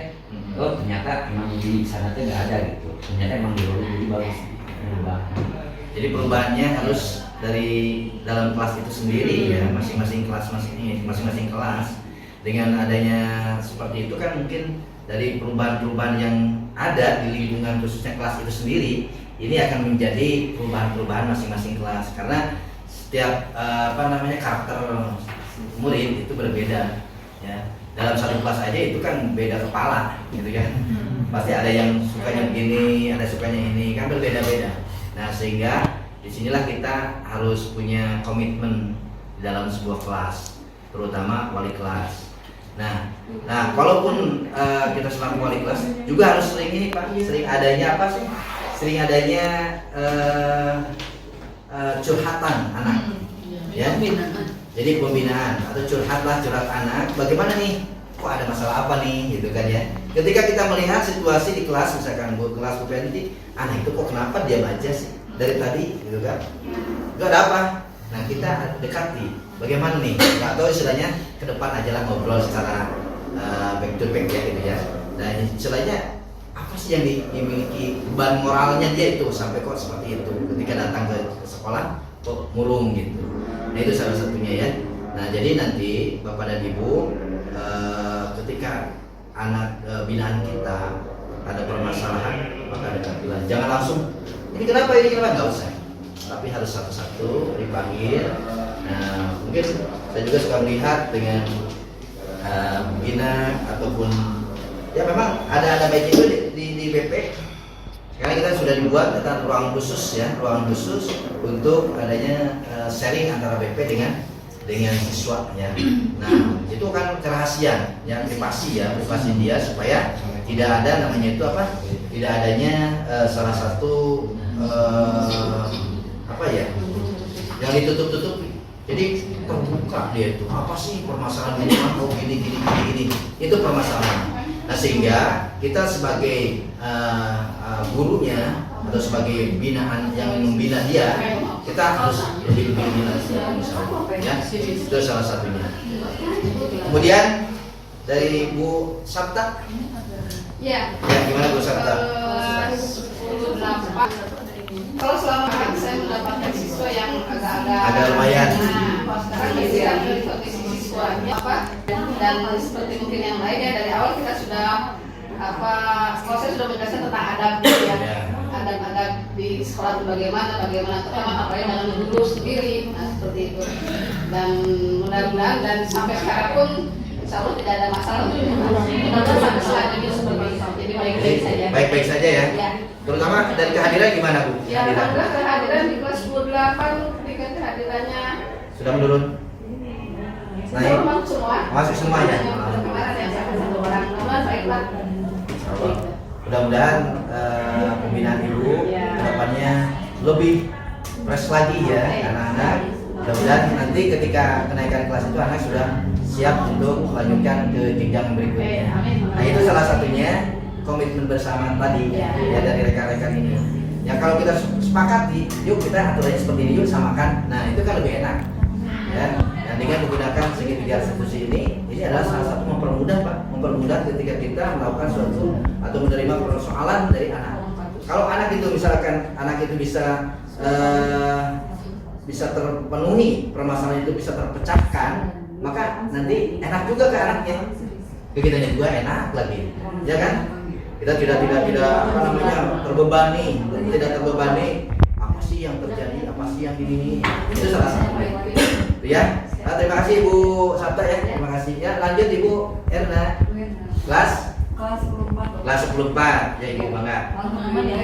oh ternyata emang di sana tuh nggak ada gitu. Ternyata emang di rolling jadi bagus berubah. Jadi perubahannya harus dari dalam kelas itu sendiri ya, masing-masing kelas. Dengan adanya seperti itu kan mungkin dari perubahan-perubahan yang ada di lingkungan khususnya kelas itu sendiri, ini akan menjadi perubahan-perubahan masing-masing kelas karena setiap karakter murid itu berbeda ya. Dalam satu kelas aja itu kan beda kepala gitu kan. Pasti ada yang sukanya begini, ada sukanya ini, kan berbeda-beda. Nah, sehingga disinilah kita harus punya komitmen di dalam sebuah kelas, terutama wali kelas. Nah, kalaupun kita selaku wali kelas juga harus sering ini Pak, sering adanya apa sih? Sering adanya curhatan anak, ya. Jadi pembinaan atau curhat anak. Bagaimana nih kok ada masalah apa nih gitu kan ya. Ketika kita melihat situasi di kelas, misalkan kelas Bu Fenty, anak itu kok kenapa diam aja sih dari tadi gitu kan, gak ada apa. Nah kita dekati bagaimana nih, nggak tahu istilahnya ke depan aja lah ngobrol secara back to back ya gitu ya. Nah istilahnya apa sih yang dimiliki beban moralnya dia itu sampai kok seperti itu ketika datang ke sekolah kok murung gitu. Nah itu salah satunya ya. Nah jadi nanti Bapak dan Ibu ketika anak binaan kita ada permasalahan maka ada bilang jangan langsung ini kenapa nggak usah, tapi harus satu-satu dipanggil. Nah mungkin saya juga suka melihat dengan bina ataupun ya memang ada baik itu di BP. Sekarang kita sudah dibuat tentang ruang khusus ya, ruang khusus untuk adanya sharing antara BP dengan siswa ya. Nah itu kan kerahasiaan ya, privasi dia supaya tidak ada namanya itu apa, tidak adanya salah satu apa ya yang ditutup-tutupi. Jadi terbuka dia itu apa sih permasalahan ini, gini itu permasalahan. Nah sehingga kita sebagai gurunya atau sebagai binaan yang membina dia, kita harus lebih bina ya. Itu salah satunya. Kemudian dari Bu Sabta. Ya. Ya gimana Bu Sabta? 10-8. Kalau selama ini saya mendapatkan siswa yang agak-agak Agak lumayan. Nah, sekarang bisa dari kondisi siswanya apa dan seperti mungkin yang lain ya, dari awal kita sudah kalau saya sudah menjelaskan tentang adab ya. Adab-adab di sekolah itu bagaimana terutama apalagi dengan guru sendiri, nah seperti itu. Dan mudah-mudahan dan sampai sekarang pun insya Allah tidak ada masalah untuk mudah-mudahan sampai selanjutnya seperti itu. Jadi baik-baik saja. Baik-baik saja ya. Ya. Terutama dari kehadiran gimana Bu? Ya, alhamdulillah kehadiran di kelas 10-8 tingkat kehadirannya Sudah menurun? Naik? masuk semua. Masuk semua ya? Kemarin yang satu orang, mudah-mudahan baiklah. Mudah-mudahan pembinaan Ibu kedepannya lebih fresh lagi ya anak-anak. Mudah-mudahan nanti ketika kenaikan kelas itu anak sudah siap untuk melanjutkan ke jenjang berikutnya. Nah itu salah satunya komitmen bersama tadi ya dari rekan-rekan ini. Ya kalau kita sepakati, yuk kita aturannya seperti ini, yuk samakan. Nah itu kan lebih enak ya. Dan dengan menggunakan segitiga eksekusi ini adalah salah satu mempermudah ketika kita melakukan suatu atau menerima persoalan dari anak. Kalau anak itu misalkan anak itu bisa terpenuhi, permasalahan itu bisa terpecahkan, maka nanti enak juga ke anaknya. Kita juga enak lagi, ya kan? Kita tidak apa namanya terbebani, tidak terbebani. Apa sih yang terjadi? Apa sih yang ini? Itu salah satunya. Ya. Nah, terima kasih Ibu Sabta ya. Terima kasih. Ya, lanjut Ibu Erna. Kelas 10-4. Kelas 10-4. Ya Ibu Bangga. Teman-teman ya,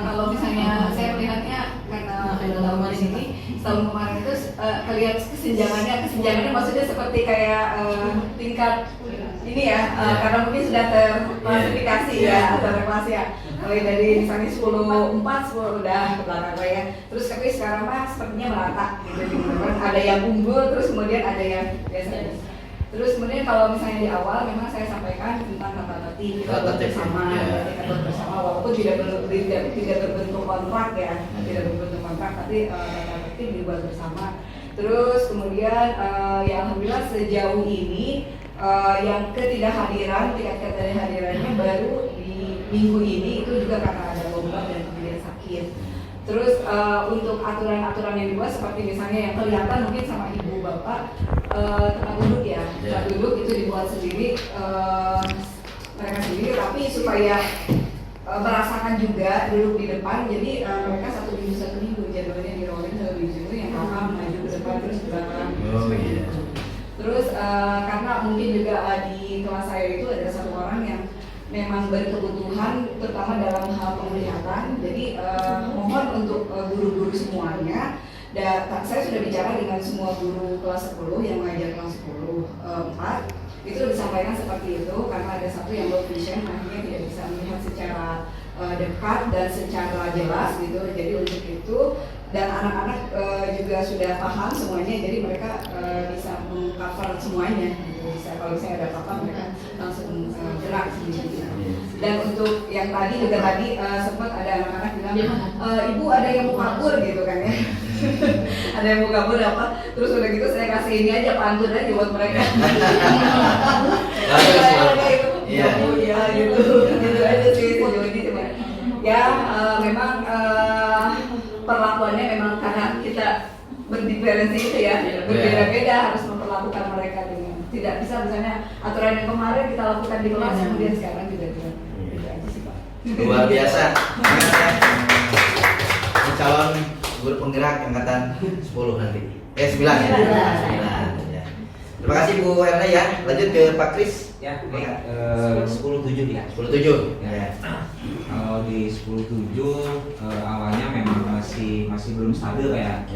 kalau misalnya saya melihatnya karena ada lama di sini, tahun kemarin itu kelihatan kesenjangannya maksudnya seperti kayak tingkat ini ya, karena mungkin sudah terklasifikasi ya atau terkelas ya. Mulai dari misalnya 10-4, 10 udah ke belakang lah ya. Terus tapi sekarang mah sepertinya merata gitu. Ada yang unggul, terus kemudian ada yang biasa. Terus kemudian kalau misalnya di awal memang saya sampaikan tentang tata tertib kita bersama, walaupun tidak berbentuk kontrak ya, tidak berbentuk kontrak, tapi tata tertib dibuat bersama. Terus kemudian ya alhamdulillah sejauh ini yang ketidakhadiran, tingkat ketidakhadirannya baru di minggu ini itu juga karena ada lomba dan kemudian sakit. Terus untuk aturan-aturan yang dibuat seperti misalnya yang kelihatan mungkin sama ibu bapak tempat duduk ya, tempat duduk itu dibuat sendiri mereka sendiri, tapi supaya merasakan juga duduk di depan, jadi mereka satu minggu jadwalnya di rolling satu minggu yang paham maju ke depan terus ke belakang. Terus karena mungkin juga di kelas saya itu ada satu orang yang memang berkebutuhan terutama dalam hal penglihatan, jadi mohon untuk guru-guru semuanya. Saya sudah bicara dengan semua guru kelas 10 yang mengajar kelas 10 4 itu disampaikan seperti itu karena ada satu yang low vision akhirnya tidak bisa melihat secara dekat dan secara jelas gitu. Jadi untuk itu dan anak-anak juga sudah paham semuanya, jadi mereka bisa mengcover semuanya gitu. Kalau misalnya ada apa-apa mereka langsung gerak sendiri. Dan untuk yang tadi juga sempat ada anak-anak bilang, ibu ada yang mau kabur gitu kan ya. Ada yang mau kabur apa? Terus udah gitu saya kasih ini aja pantun aja buat mereka. Ya gitu aja sih sejauh ini cuma. Ya memang perlakuannya memang karena kita berdiferensi itu ya, berbeda-beda harus memperlakukan mereka dengan tidak bisa misalnya aturan yang kemarin kita lakukan di kelas kemudian sekarang juga tidak. Itu aja sih Pak. Luar biasa. Ini calon guru penggerak angkatan 10 nanti. 9 ya. 9 ya. Terima kasih Bu Erna ya. Lanjut ke Pak Kris. Ya, 10-7 ya. 10-7. Ya. Kalau di 10-7 awalnya memang masih belum stabil ya.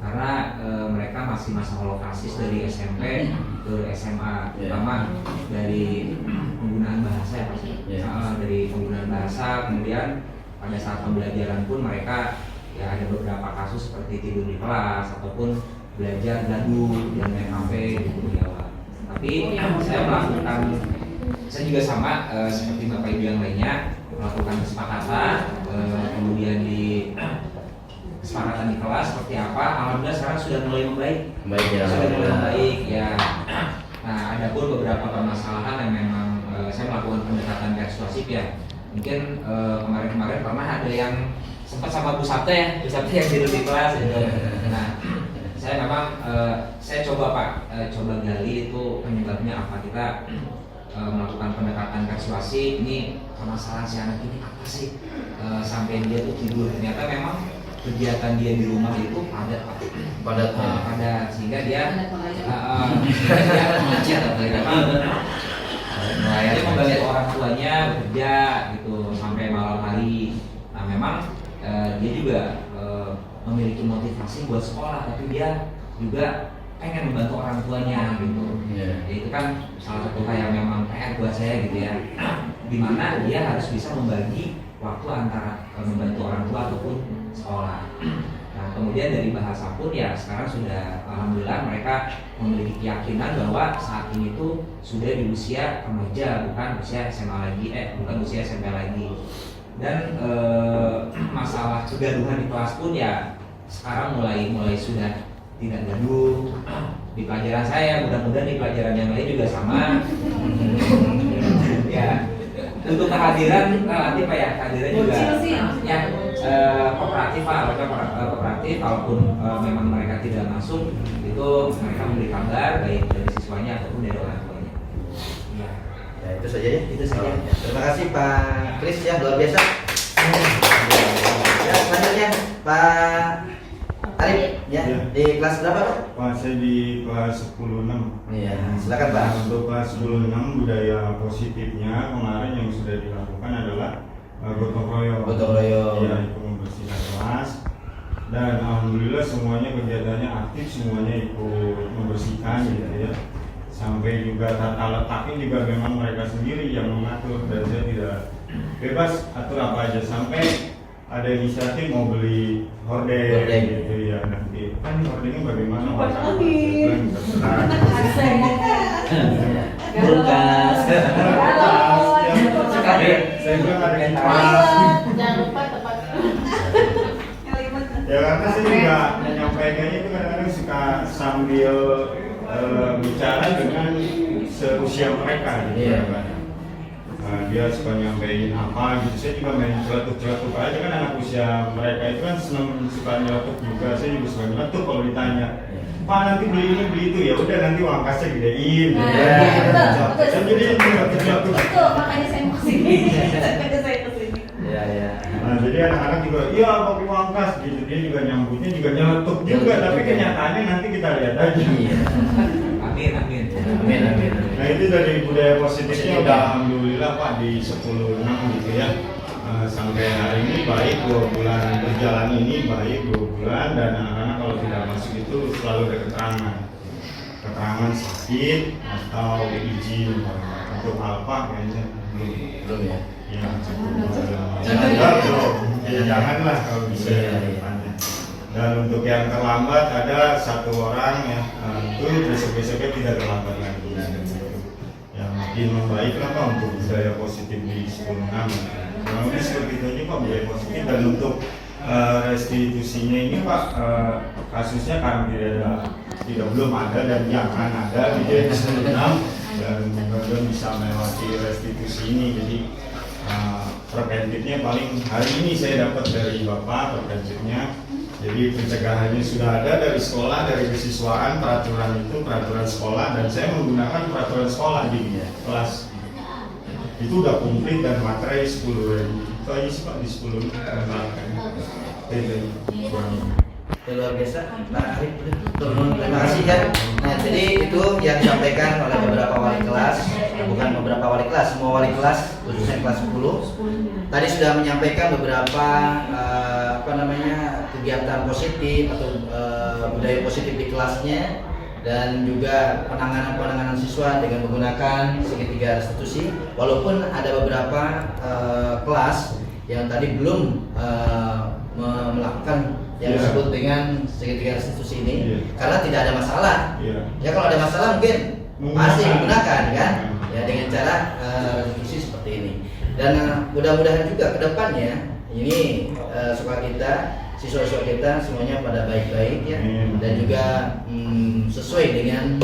Karena mereka masih masa holokasis dari SMP ke SMA, terutama dari penggunaan bahasa ya Pak. Dari penggunaan bahasa, kemudian pada saat pembelajaran pun mereka ya ada beberapa kasus seperti tidur di kelas ataupun belajar gaduh dan main HP di awal. Tapi saya juga sama seperti Bapak Ibu yang lainnya melakukan kesepakatan, kemudian di kesepakatan di kelas seperti apa. Alhamdulillah sekarang sudah mulai membaik. Sudah mulai membaik ya. Nah, ada pun beberapa permasalahan yang memang saya melakukan pendekatan persuasif ya. Mungkin kemarin-kemarin pernah ada yang sempat sama Bu Sabta ya, Bu Sabta yang tidur di kelas gitu. Nah, saya memang saya coba Pak, coba gali itu penyebabnya apa. Kita melakukan pendekatan persuasif. Ini permasalahan si anak ini apa sih sampai dia tuh tidur. Ternyata memang kegiatan dia di rumah itu padat Pak. Padat sehingga dia dia membantu orang tuanya bekerja gitu sampai malam hari. Nah memang dia juga memiliki motivasi buat sekolah, tapi dia juga pengen membantu orang tuanya gitu. Ya, itu kan salah satu hal yang memang PR buat saya gitu ya. Dimana dia harus bisa membagi waktu antara membantu orang tua ataupun sekolah. Nah kemudian dari bahasa pun ya sekarang sudah alhamdulillah mereka memiliki keyakinan bahwa saat ini tuh sudah di usia remaja, bukan usia SMA lagi, bukan usia SMP lagi. Dan masalah kegaduhan di kelas pun ya sekarang mulai sudah tidak gaduh. Di pelajaran saya, mudah-mudahan di pelajaran yang lain juga sama. Ya, untuk kehadiran relatif Pak ya, kehadiran juga ya kooperatif Pak, mereka kooperatif. Kalaupun memang mereka tidak masuk, itu mereka memberi kabar baik dari siswanya ataupun dari orang tuanya. Ya itu saja ya. Itu saja. Terima kasih Pak Kris ya, luar biasa. Ya selanjutnya Pak Arif ya, di kelas berapa Pak? Pak, saya di kelas 10-6. Iya, silakan Pak. Untuk kelas 10-6 budaya positifnya kemarin yang sudah dilakukan adalah gotong royong. Gotong royong. Iya, itu membersihkan kelas. Dan alhamdulillah semuanya kegiatannya aktif, semuanya ikut membersihkan gitu ya. Sampai juga tata letaknya juga memang mereka sendiri yang mengatur dan saya tidak bebas atur apa aja sampai ada inisiatif mau beli horden gitu ya, nanti kan hordennya bagaimana kulkas saya bilang ada yang jangan lupa tempat ya karena saya juga menyampaikannya itu kadang-kadang suka sambil bicara dengan seusia mereka gitu kan. Dia suka nyampein apa gitu, saya juga main celetuk-celetuk aja kan, anak usia mereka itu kan seneng suka nyeletuk juga, saya juga suka nyeletuk kalau ditanya Pak nanti beli ini beli itu, ya udah nanti uang kasnya gedein saya jadi nyeletuk-nyeletuk Betul, makanya saya mau kesini. nah jadi anak-anak juga iya pakai uang kas gitu, dia juga nyambutnya juga nyeletuk juga, tapi kenyataannya nanti kita lihat aja. Amin. Nah itu dari budaya positifnya udah alhamdulillah Pak di 10-6 gitu ya. Sampai hari ini baik 2 bulan berjalan ini baik 2 bulan, dan anak-anak kalau tidak masuk itu selalu ada keterangan sakit atau izin. Untuk Alfa kayaknya belum ya. Ya cukup. Janganlah kalau bisa ya depannya. Dan untuk yang terlambat ada 1 orang ya, itu besok-besoknya tidak terlambat lagi. Yang makin membaik lah Pak untuk budaya positif di 10/6. Kurang lebih seperti itu aja Pak, budaya positif. Dan untuk restitusinya ini Pak, kasusnya karena belum ada dan jangan ada di 10/6 dan mudah-mudahan bisa melewati restitusi ini. Jadi preventifnya paling hari ini saya dapat dari Bapak preventifnya. Jadi pencegahannya sudah ada dari sekolah, dari kesiswaan, peraturan itu peraturan sekolah, dan saya menggunakan peraturan sekolah di kelas. Itu udah komplit dan materai 10.000. Itu aja sih Pak di 10 menerapkan. Luar biasa. Nah, terima kasih ya. Nah, jadi itu yang disampaikan oleh beberapa wali kelas, bukan beberapa wali kelas, semua wali kelas, khususnya kelas 10. Tadi sudah menyampaikan beberapa kegiatan positif atau budaya positif di kelasnya, dan juga penanganan siswa dengan menggunakan segitiga restitusi. Walaupun ada beberapa kelas yang tadi belum melakukan yang disebut dengan segitiga restitusi ini, karena tidak ada masalah. Ya kalau ada masalah mungkin masih menggunakan kan, ya dengan cara restitusi seperti ini. Dan mudah-mudahan juga ke depannya ini sekolah kita, siswa-siswa kita semuanya pada baik-baik ya, dan juga sesuai dengan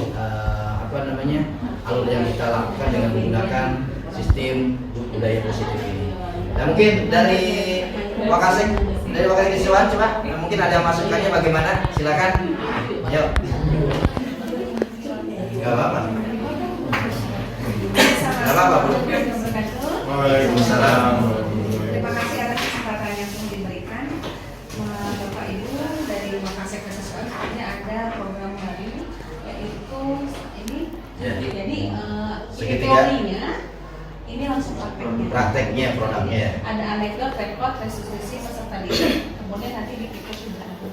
alur yang kita lakukan dengan menggunakan sistem budaya positif ini. Nah mungkin dari Wakasek, dari Wakasek Siswaan coba, mungkin ada masukannya bagaimana? Silakan. Yuk. Gak apa-apa. Gak apa-apa Bu. Waalaikumsalam. Terima kasih atas kesempatan yang sudah diberikan Bapak Ibu dari Wakasek Kesiswaan. Artinya ada program baru yaitu ini. Jadi teorinya ini langsung Prakteknya, produknya. Ada anekdot, repot, restitusi, peserta didik, kemudian nanti di kelas juga ada.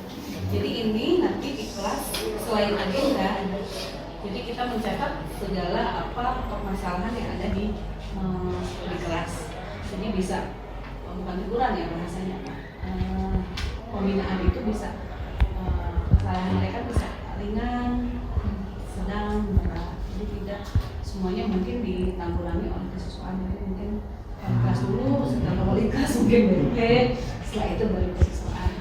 Jadi ini nanti di kelas selain agenda, jadi kita mencatat segala apa permasalahan yang ada di kelas. Jadi bisa bukan teguran ya bahasanya, pembinaan itu bisa kesalahan mereka bisa ringan, sedang, berat. Jadi tidak semuanya mungkin ditanggulangi oleh kesiswaan. Jadi mungkin kelas dulu, setelah wali kelas mungkin BP, setelah itu baru kesiswaan.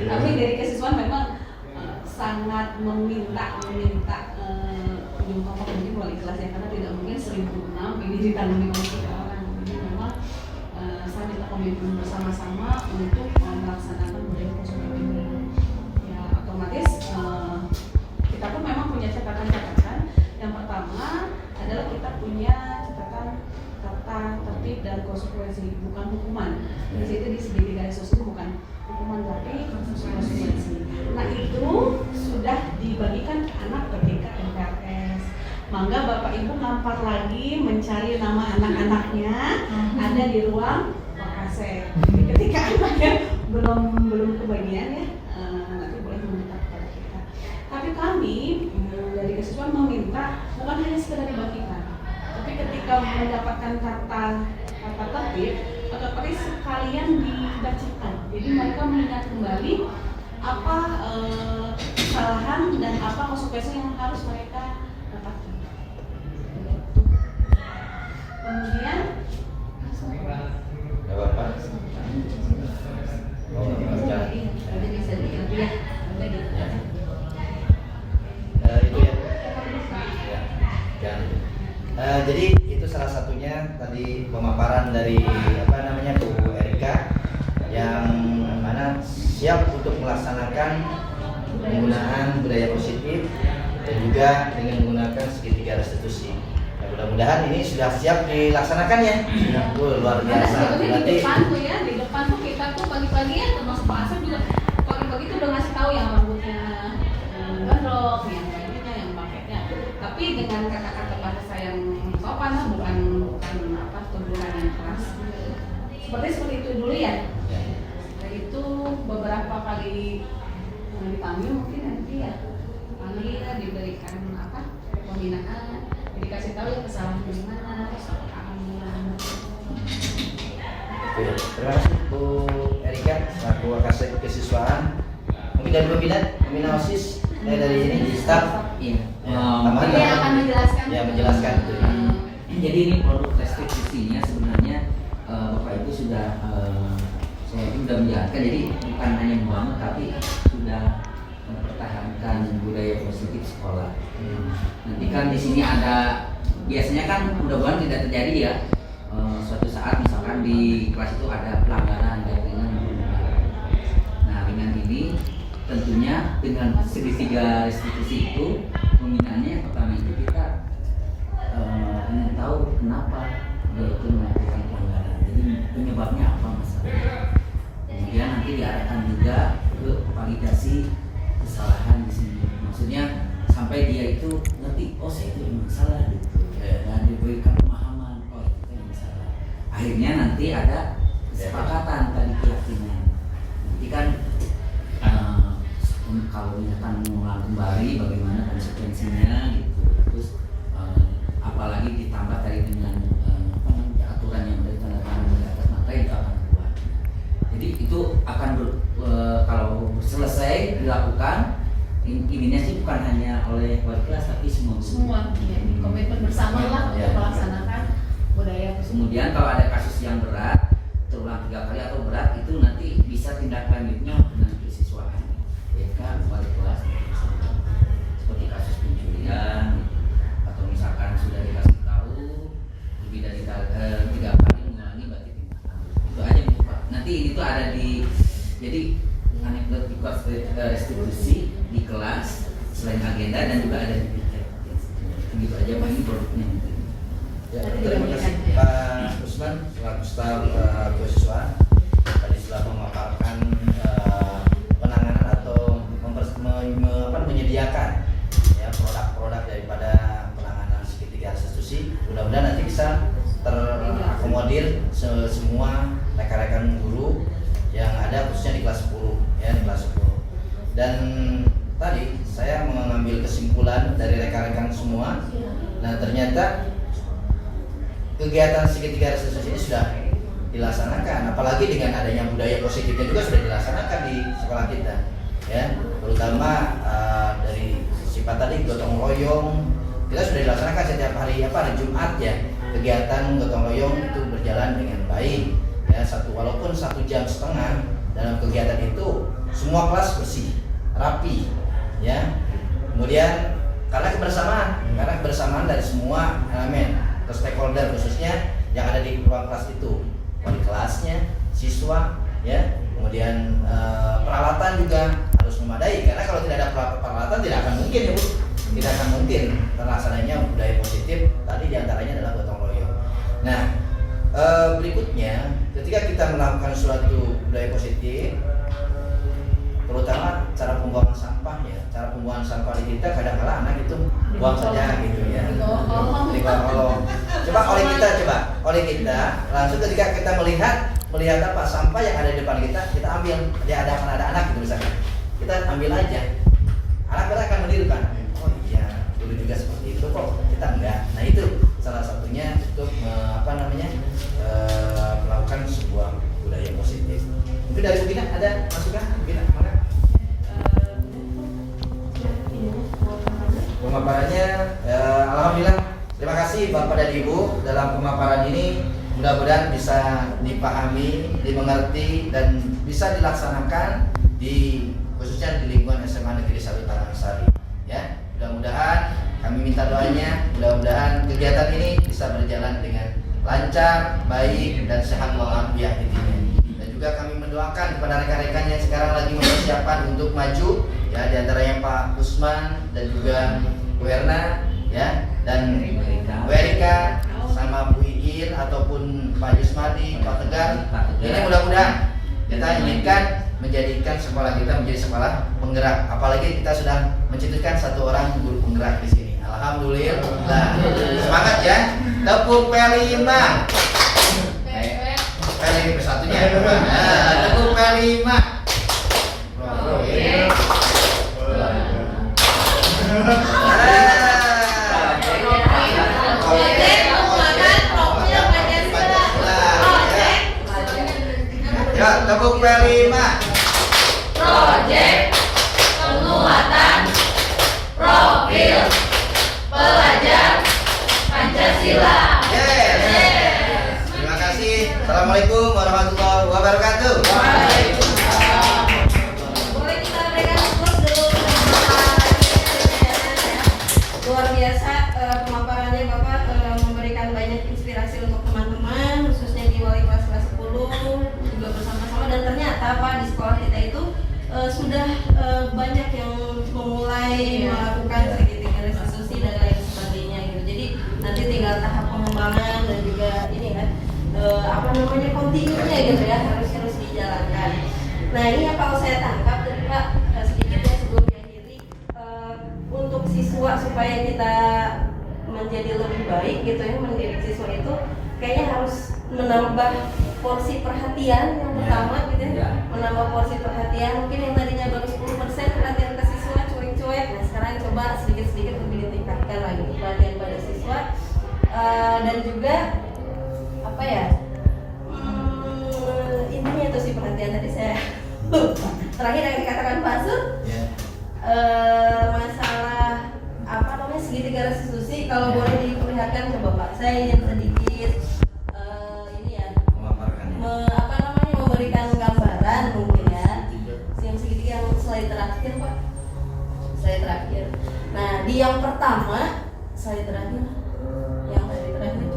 Tapi dari kesiswaan memang sangat meminta ujung tombak mungkin wali kelas ya, karena tidak mungkin 1006 ini ditangani oleh tiga orang. Jadi memang saya minta komitmen bersama-sama untuk melaksanakan budaya positif ini. Ya otomatis kita pun memang punya catatan-catatan. Yang pertama adalah kita punya catatan tata tertib dan konsekuensi, bukan hukuman. Di situ di segitiga restitusi bukan hukuman tapi konsekuensi. Nah itu sudah dibagikan ke anak ketika MPLS. Mangga Bapak Ibu ngampar lagi mencari nama anak-anaknya ada di ruang Wakasek. Ketika anaknya belum kebagian ya, nanti boleh meminta kepada kita. Tapi kami dari kesiswaan meminta bukan hanya sekedar dibagikan, tapi ketika mendapatkan kata tertib, otomatis sekalian dibacakan. Jadi mereka mengingat kembali apa kesalahan dan apa konsekuensi yang harus mereka dapatkan. Kemudian Gak apa-apa. nanti bisa dilihat Itu ya. Jadi itu salah satunya tadi pemaparan dari Bu Erika yang mana siap untuk melaksanakan penggunaan budaya positif dan juga dengan menggunakan segitiga restitusi. Nah, mudah-mudahan ini sudah siap dilaksanakan ya. Luar biasa. Berarti di depan tuh kita tuh pagi-pagi ya, termasuk Pak Asep juga pagi-pagi tuh udah ngasih tahu yang rambutnya gondrong, yang bajunya, yang paketnya. Tapi dengan kata-kata bahasa yang sopan lah, bukan teguran yang keras. Seperti itu dulu ya. Nah, itu beberapa kali dipanggil mungkin nanti ya panggil diberikan pembinaan, dikasih tahu ya kesalahan di mana, Terima kasih Bu Erika selaku Ketua Kesiswaan. Mungkin dari pembina OSIS, dari ini di staff. Iya. Tambahan. Dia akan menjelaskan. Ya, menjelaskan. Jadi ini produk restitusinya sebenarnya Bapak Ibu sudah saya itu sudah menjalankan. Jadi bukan hanya membangun tapi sudah mempertahankan budaya positif sekolah. Nanti kan di sini ada biasanya kan mudah-mudahan tidak terjadi ya. Suatu saat misalkan di kelas itu ada pelanggaran baik ringan maupun berat. Nah dengan ini tentunya dengan segitiga restitusi itu pembinaannya yang pertama itu kita ingin tahu kenapa dia itu melakukan pelanggaran. Jadi penyebabnya apa masalahnya. Kemudian nanti diarahkan juga ke validasi kesalahan di sini. Maksudnya sampai dia itu ngerti, oh saya itu memang salah gitu. Dan diberikan pemahaman, oh itu yang salah. Akhirnya nanti ada kesepakatan tadi keyakinan. Nanti kan kalau misalkan mengulang kembali bagaimana konsekuensinya gitu. Terus apalagi ditambah tadi dengan aturan yang dari tanda tangan di atas materai itu akan kuat. Jadi itu akan kalau selesai dilakukan ininya sih bukan hanya oleh wali kelas tapi semua. Ya, komitmen bersama lah untuk melaksanakan budaya positif. Kemudian kalau ada kasus yang berat terulang 3 kali atau berat itu nanti bisa tindak lanjutnya dengan kesiswaan. BK wali kelas seperti kasus pencurian atau misalkan sudah dikasih tahu lebih dari 3 kali mengulangi berarti tindakan. Itu aja Pak. Nanti itu ada di jadi anekdot juga restitusi di kelas selain agenda dan juga ada di tiket. Gitu aja Pak, ini produknya. Ya, terima kasih Pak Usman selaku staf kesiswaan tadi telah memaparkan penanganan atau menyediakan ya produk-produk daripada penanganan segitiga restitusi. Mudah-mudahan nanti bisa terakomodir semua rekan-rekan guru yang ada khususnya di kelas 10 ya, di kelas 10. Dan tadi saya mengambil kesimpulan dari rekan-rekan semua. Nah, ternyata kegiatan segitiga restitusi ini sudah dilaksanakan, apalagi dengan adanya budaya positifnya juga sudah dilaksanakan di sekolah kita ya, terutama dari sifat tadi gotong royong kita sudah dilaksanakan setiap hari hari Jumat ya, kegiatan gotong royong itu berjalan dengan baik ya, walaupun 1,5 jam dalam kegiatan itu semua kelas bersih rapi ya, kemudian karena kebersamaan dari semua elemen atau stakeholder khususnya yang ada di ruang kelas itu, wali kelasnya, siswa ya, kemudian peralatan juga harus memadai karena kalau tidak ada peralatan tidak akan mungkin ya Bu, tidak akan mungkin terlaksananya budaya positif tadi diantaranya adalah gotong royong. Nah berikutnya ketika kita melakukan suatu budaya positif, terutama cara pembuangan sampah ya, cara pembuangan sampah di kita kadang-kala anak itu buang saja gitu ya. Coba oleh kita langsung ketika kita melihat apa sampah yang ada di depan kita ambil, dia akan ada anak gitu misalnya, kita ambil aja, anak akan menirukan, oh iya dulu juga seperti itu kok, kita enggak. Nah itu salah satunya untuk melakukan sebuah budaya positif. Mungkin dari Bina ada masukan? Bina, mana? Pemaparannya alhamdulillah terima kasih Bapak dan Ibu dalam pemaparan ini, mudah-mudahan bisa dipahami, dimengerti dan bisa dilaksanakan khususnya di lingkungan SMA Negeri 1 Taman Sari ya. Mudah-mudahan kami minta doanya, mudah-mudahan kegiatan ini bisa berjalan dengan lancar, baik dan sehat walafiat intinya. Dan juga kami mendoakan kepada rekan-rekan yang sekarang lagi mempersiapkan untuk maju ya, diantaranya Pak Usman dan juga Bu Erna ya, dan Bu Erika sama Bu Iin ataupun Pak Yusmadi, Pak Tegar. Ini mudah-mudahan kita inginkan menjadikan sekolah kita menjadi sekolah penggerak, apalagi kita sudah mencetuskan 1 orang guru penggerak di sini. Alhamdulillah. Semangat ya. Tepuk P5. P5 satunya. Tepuk P5. Ya, tepuk P5. Project Penguatan Profil Pelajar Pancasila. Yes. Terima kasih. Assalamualaikum warahmatullahi wabarakatuh. Boleh kita berikan applause dulu luar biasa pemaparannya Bapak, memberikan banyak inspirasi untuk teman-teman khususnya di wali kelas 10 juga bersama-sama, dan ternyata Pak di sekolah kita itu sudah banyak yang memulai melakukan segitiga restitusi dan lain sebagainya gitu. Jadi nanti tinggal tahap pengembangan dan juga ini kan kontinunya gitu ya, harus terus dijalankan. Nah ini yang kalau saya tangkap dari Pak sedikit ya sebelum diakhiri, untuk siswa supaya kita menjadi lebih baik gitu ya, mendidik siswa itu kayaknya harus menambah porsi perhatian yang pertama gitu ya, menambah porsi perhatian. Mungkin yang tadinya baru 10% perhatian ke siswa cuek-cuek, nah sekarang coba sedikit-sedikit lebih ditingkatkan lagi perhatian pada siswa. Dan juga apa ya, intinya itu sih perhatian tadi saya lupa. Terakhir yang dikatakan Pak Sur, masalah apa namanya segitiga restitusi, kalau boleh diperlihatkan coba Pak, saya ingin sedikit ini ya, memberikan gambaran mungkin ya, yang segitiga yang slide terakhir Pak, slide terakhir. Nah di yang pertama slide terakhir, yang tadi terakhir,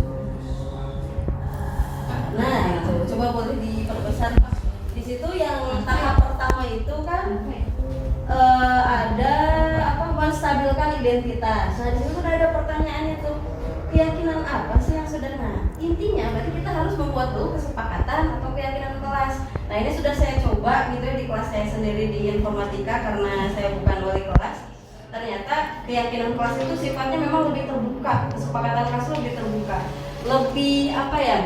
nah itu coba boleh diperbesar Pak. Di situ yang tahap pertama itu kan ada menstabilkan identitas. Nah di situ sudah ada pertanyaannya tuh, keyakinan apa sih yang sudah, nah intinya berarti kita harus membuat dulu kesepakatan atau keyakinan kelas. Nah ini sudah saya coba gitu ya di kelas saya sendiri di informatika, karena saya bukan wali kelas. Ternyata keyakinan kelas itu sifatnya memang lebih terbuka, kesepakatan kelas lebih terbuka, lebih apa ya,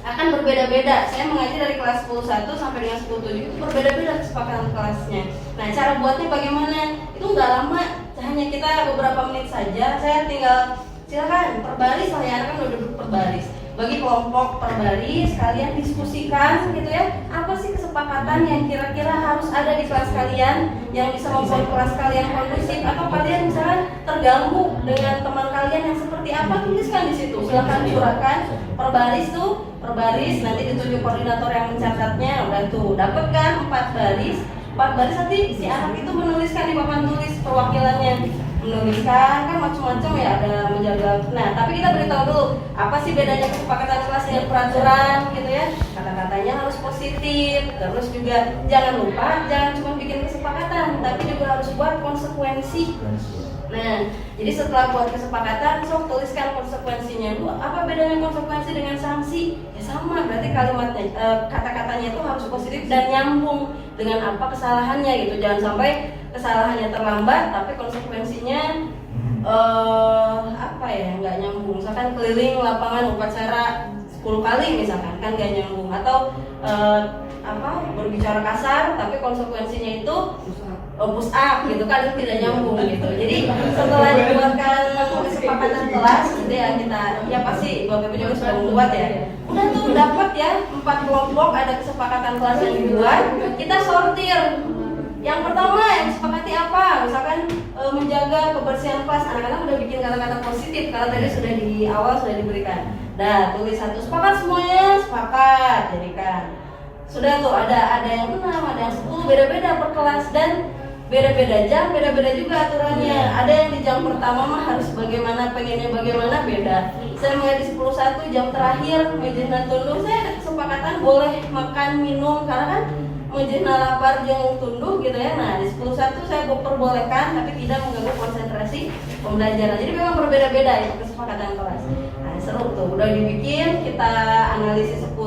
akan berbeda-beda. Saya mengaji dari kelas 10.1 sampai dengan 10.7 itu berbeda-beda kesepakatan kelasnya. Nah cara buatnya bagaimana? Itu nggak lama, hanya kita beberapa menit saja. Saya tinggal silakan per baris lah ya, kan udah duduk per baris. Bagi kelompok per baris, kalian diskusikan gitu ya, apa sih kesepakatan yang kira-kira harus ada di kelas kalian yang bisa membuat kelas kalian kondusif, atau kalian misalnya terganggu dengan teman kalian yang seperti apa, tuliskan di situ. Silakan curahkan per baris tuh, per baris nanti ditunjuk koordinator yang mencatatnya. Udah tuh, dapat kan 4 baris. 4 baris nanti si anak itu menuliskan di papan tulis perwakilannya, menuliskan kan macam-macam ya, ada menjaga. Nah tapi kita beritahu dulu apa sih bedanya kesepakatan kelas dengan peraturan gitu ya. Kata-katanya harus positif, terus juga jangan lupa jangan cuma bikin kesepakatan tapi juga harus buat konsekuensi. Nah jadi setelah buat kesepakatan, sok tuliskan konsekuensinya. Apa bedanya konsekuensi dengan sanksi? Ya sama, berarti kalimatnya kata-katanya itu harus positif dan nyambung dengan apa kesalahannya gitu. Jangan sampai kesalahannya terlambat tapi konsekuensinya apa ya, nggak nyambung. Misalkan keliling lapangan upacara 10 kali misalkan, kan nggak nyambung. Atau berbicara kasar tapi konsekuensinya itu push up gitu kan, itu tidak nyambung gitu. Jadi setelah dibuatkan kesepakatan kelas gitu ya, kita ya pasti Bapak Ibu juga sudah membuat ya, udah tuh dapat ya 4 kelompok ada kesepakatan kelas yang dibuat, kita sortir. Yang pertama yang disepakati apa? Misalkan menjaga kebersihan kelas. Anak-anak udah bikin kata-kata positif karena tadi sudah di awal sudah diberikan. Nah, tulis 1 sepakat semuanya, sepakat jadikan. Sudah tuh ada yang 6, ada yang 10, beda-beda per kelas dan beda-beda jam, beda-beda juga aturannya. Ada yang di jam pertama mah harus bagaimana, pengennya bagaimana, beda. Saya mengaji 10.1 jam terakhir mejina tunduk, saya ada kesepakatan boleh makan minum karena kan mejina lapar jeung tunduk gitu ya. Nah di 10.1 saya perbolehkan tapi tidak mengganggu konsentrasi pembelajaran. Jadi memang berbeda-beda itu kesepakatan kelas. Nah seru tuh, udah dibikin, kita analisis 10,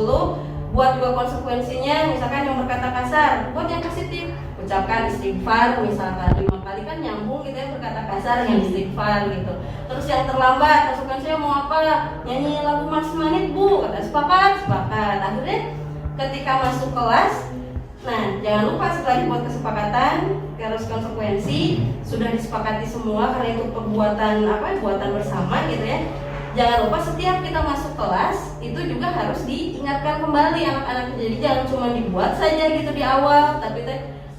buat juga konsekuensinya. Misalkan yang berkata kasar, buat yang positif, ucapkan istighfar misalkan 5 kali, kan nyambung gitu ya, berkata kasar yang istighfar gitu. Terus yang terlambat, konsekuensinya mau apa? Nyanyi lagu Mas Manit Bu, kata sepakat. Akhirnya ketika masuk kelas, nah jangan lupa setelah dibuat kesepakatan, terus konsekuensi sudah disepakati semua karena itu buatan bersama gitu ya. Jangan lupa setiap kita masuk kelas itu juga harus diingatkan kembali anak-anak. Jadi jangan cuma dibuat saja gitu di awal, tapi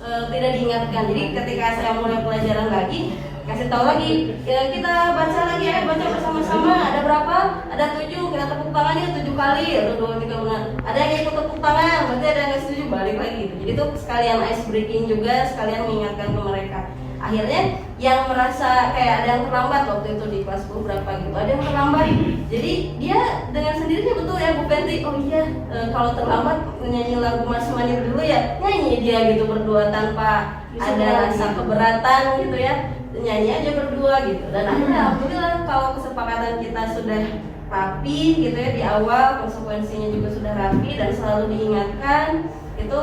tidak diingatkan. Jadi ketika saya mulai pelajaran lagi, kasih tahu lagi, ya, kita baca lagi ya, baca bersama-sama. Ada berapa? Ada 7, kita tepuk tangannya 7 kali atau 2, 3 benar. Ada yang ikut tepuk tangan, berarti ada yang nggak setuju, balik lagi. Jadi itu sekalian ice breaking juga, sekalian mengingatkan ke mereka. Akhirnya yang merasa kayak ada yang terlambat waktu itu di kelas berapa gitu, ada yang terlambat. Jadi dia dengan sendirinya betul ya Bu Penti, oh iya kalau terlambat nyanyi lagu Mas Manir dulu ya, nyanyi dia gitu berdua tanpa ada rasa keberatan gitu ya, nyanyi aja berdua gitu. Dan akhirnya alhamdulillah kalau kesepakatan kita sudah rapi gitu ya di awal, konsekuensinya juga sudah rapi dan selalu diingatkan, itu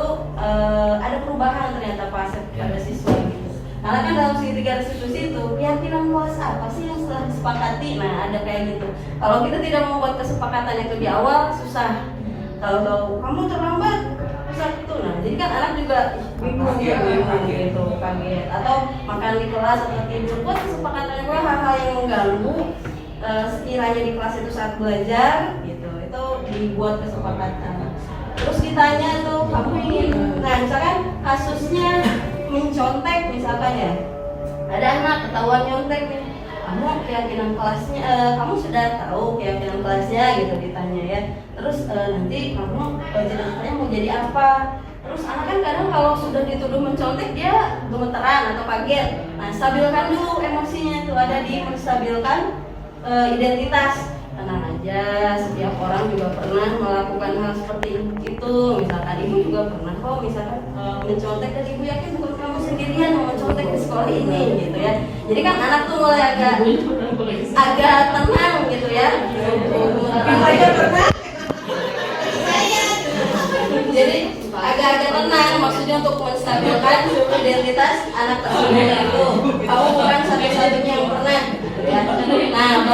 ada perubahan ternyata Pak Asep pada siswa gitu. Karena kan dalam segitiga restitusi itu keyakinan kelas apa sih yang setelah disepakati, nah ada kayak gitu. Kalau kita tidak membuat kesepakatan itu di awal susah. Kalau kamu terlambat susah itu, nah jadi kan anak juga bingung gitu, kaget atau makan di kelas atau tidur. Buat kesepakatan gue hal-hal yang mengganggu sekiranya di kelas itu saat belajar gitu, itu dibuat kesepakatan. Terus ditanya tuh kamu ingin, nah misalkan kasusnya mencontek misalkan ya, ada anak ketahuan nyontek nih, kamu keyakinan kelasnya, kamu sudah tahu keyakinan kelasnya gitu ditanya ya, terus nanti kamu cita-citanya mau jadi apa? Terus anak kan kadang kalau sudah dituduh mencontek dia gemeteran atau kaget. Nah stabilkan dulu emosinya tuh, ada di menstabilkan identitas. Tenang aja, setiap orang juga pernah melakukan hal seperti itu. Misalkan ibu juga pernah kok misalkan mencontek, dan ibu yakin bukan kamu sendirian yang mencontek di sekolah ini gitu ya. Jadi kan anak tuh mulai agak tenang gitu ya. Jadi agak-agak tenang, maksudnya untuk menstabilkan identitas anak tersebut itu. Kamu bukan satu-satunya yang pernah ya. Nah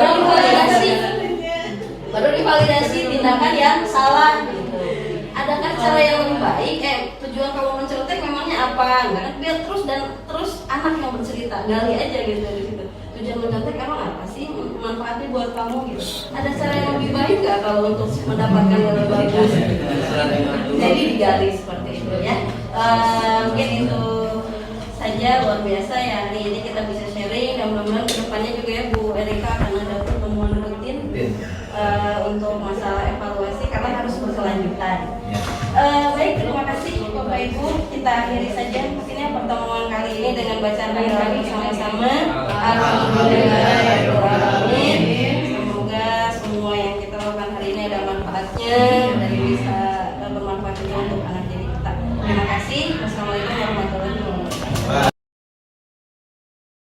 baru divalidasi tindakan yang salah gitu. Adakah cara yang lebih baik? Tujuan kamu mencontek memangnya apa? Enggak kan biar terus anak yang bercerita, gali aja gitu di situ. Tujuan mencontek emang apa sih? Manfaatnya buat kamu gitu. Ada cara yang lebih baik nggak kalau untuk mendapatkan yang lebih bagus? Jadi digali seperti itu ya. Mungkin itu saja, luar biasa ya hari ini kita bisa sharing, dan mudah-mudahan kedepannya juga ya Bu Erika akan ada pertemuan rutin untuk masalah evaluasi karena harus berkelanjutan. Baik, terima kasih Bapak Ibu. Kita akhiri saja mungkin ya pertemuan kali ini dengan bacaan kami sama-sama. Alhamdulillahirobbilalamin. Semoga semua yang kita lakukan hari ini ada manfaatnya dan bisa bermanfaat juga untuk anak didik kita. Terima kasih.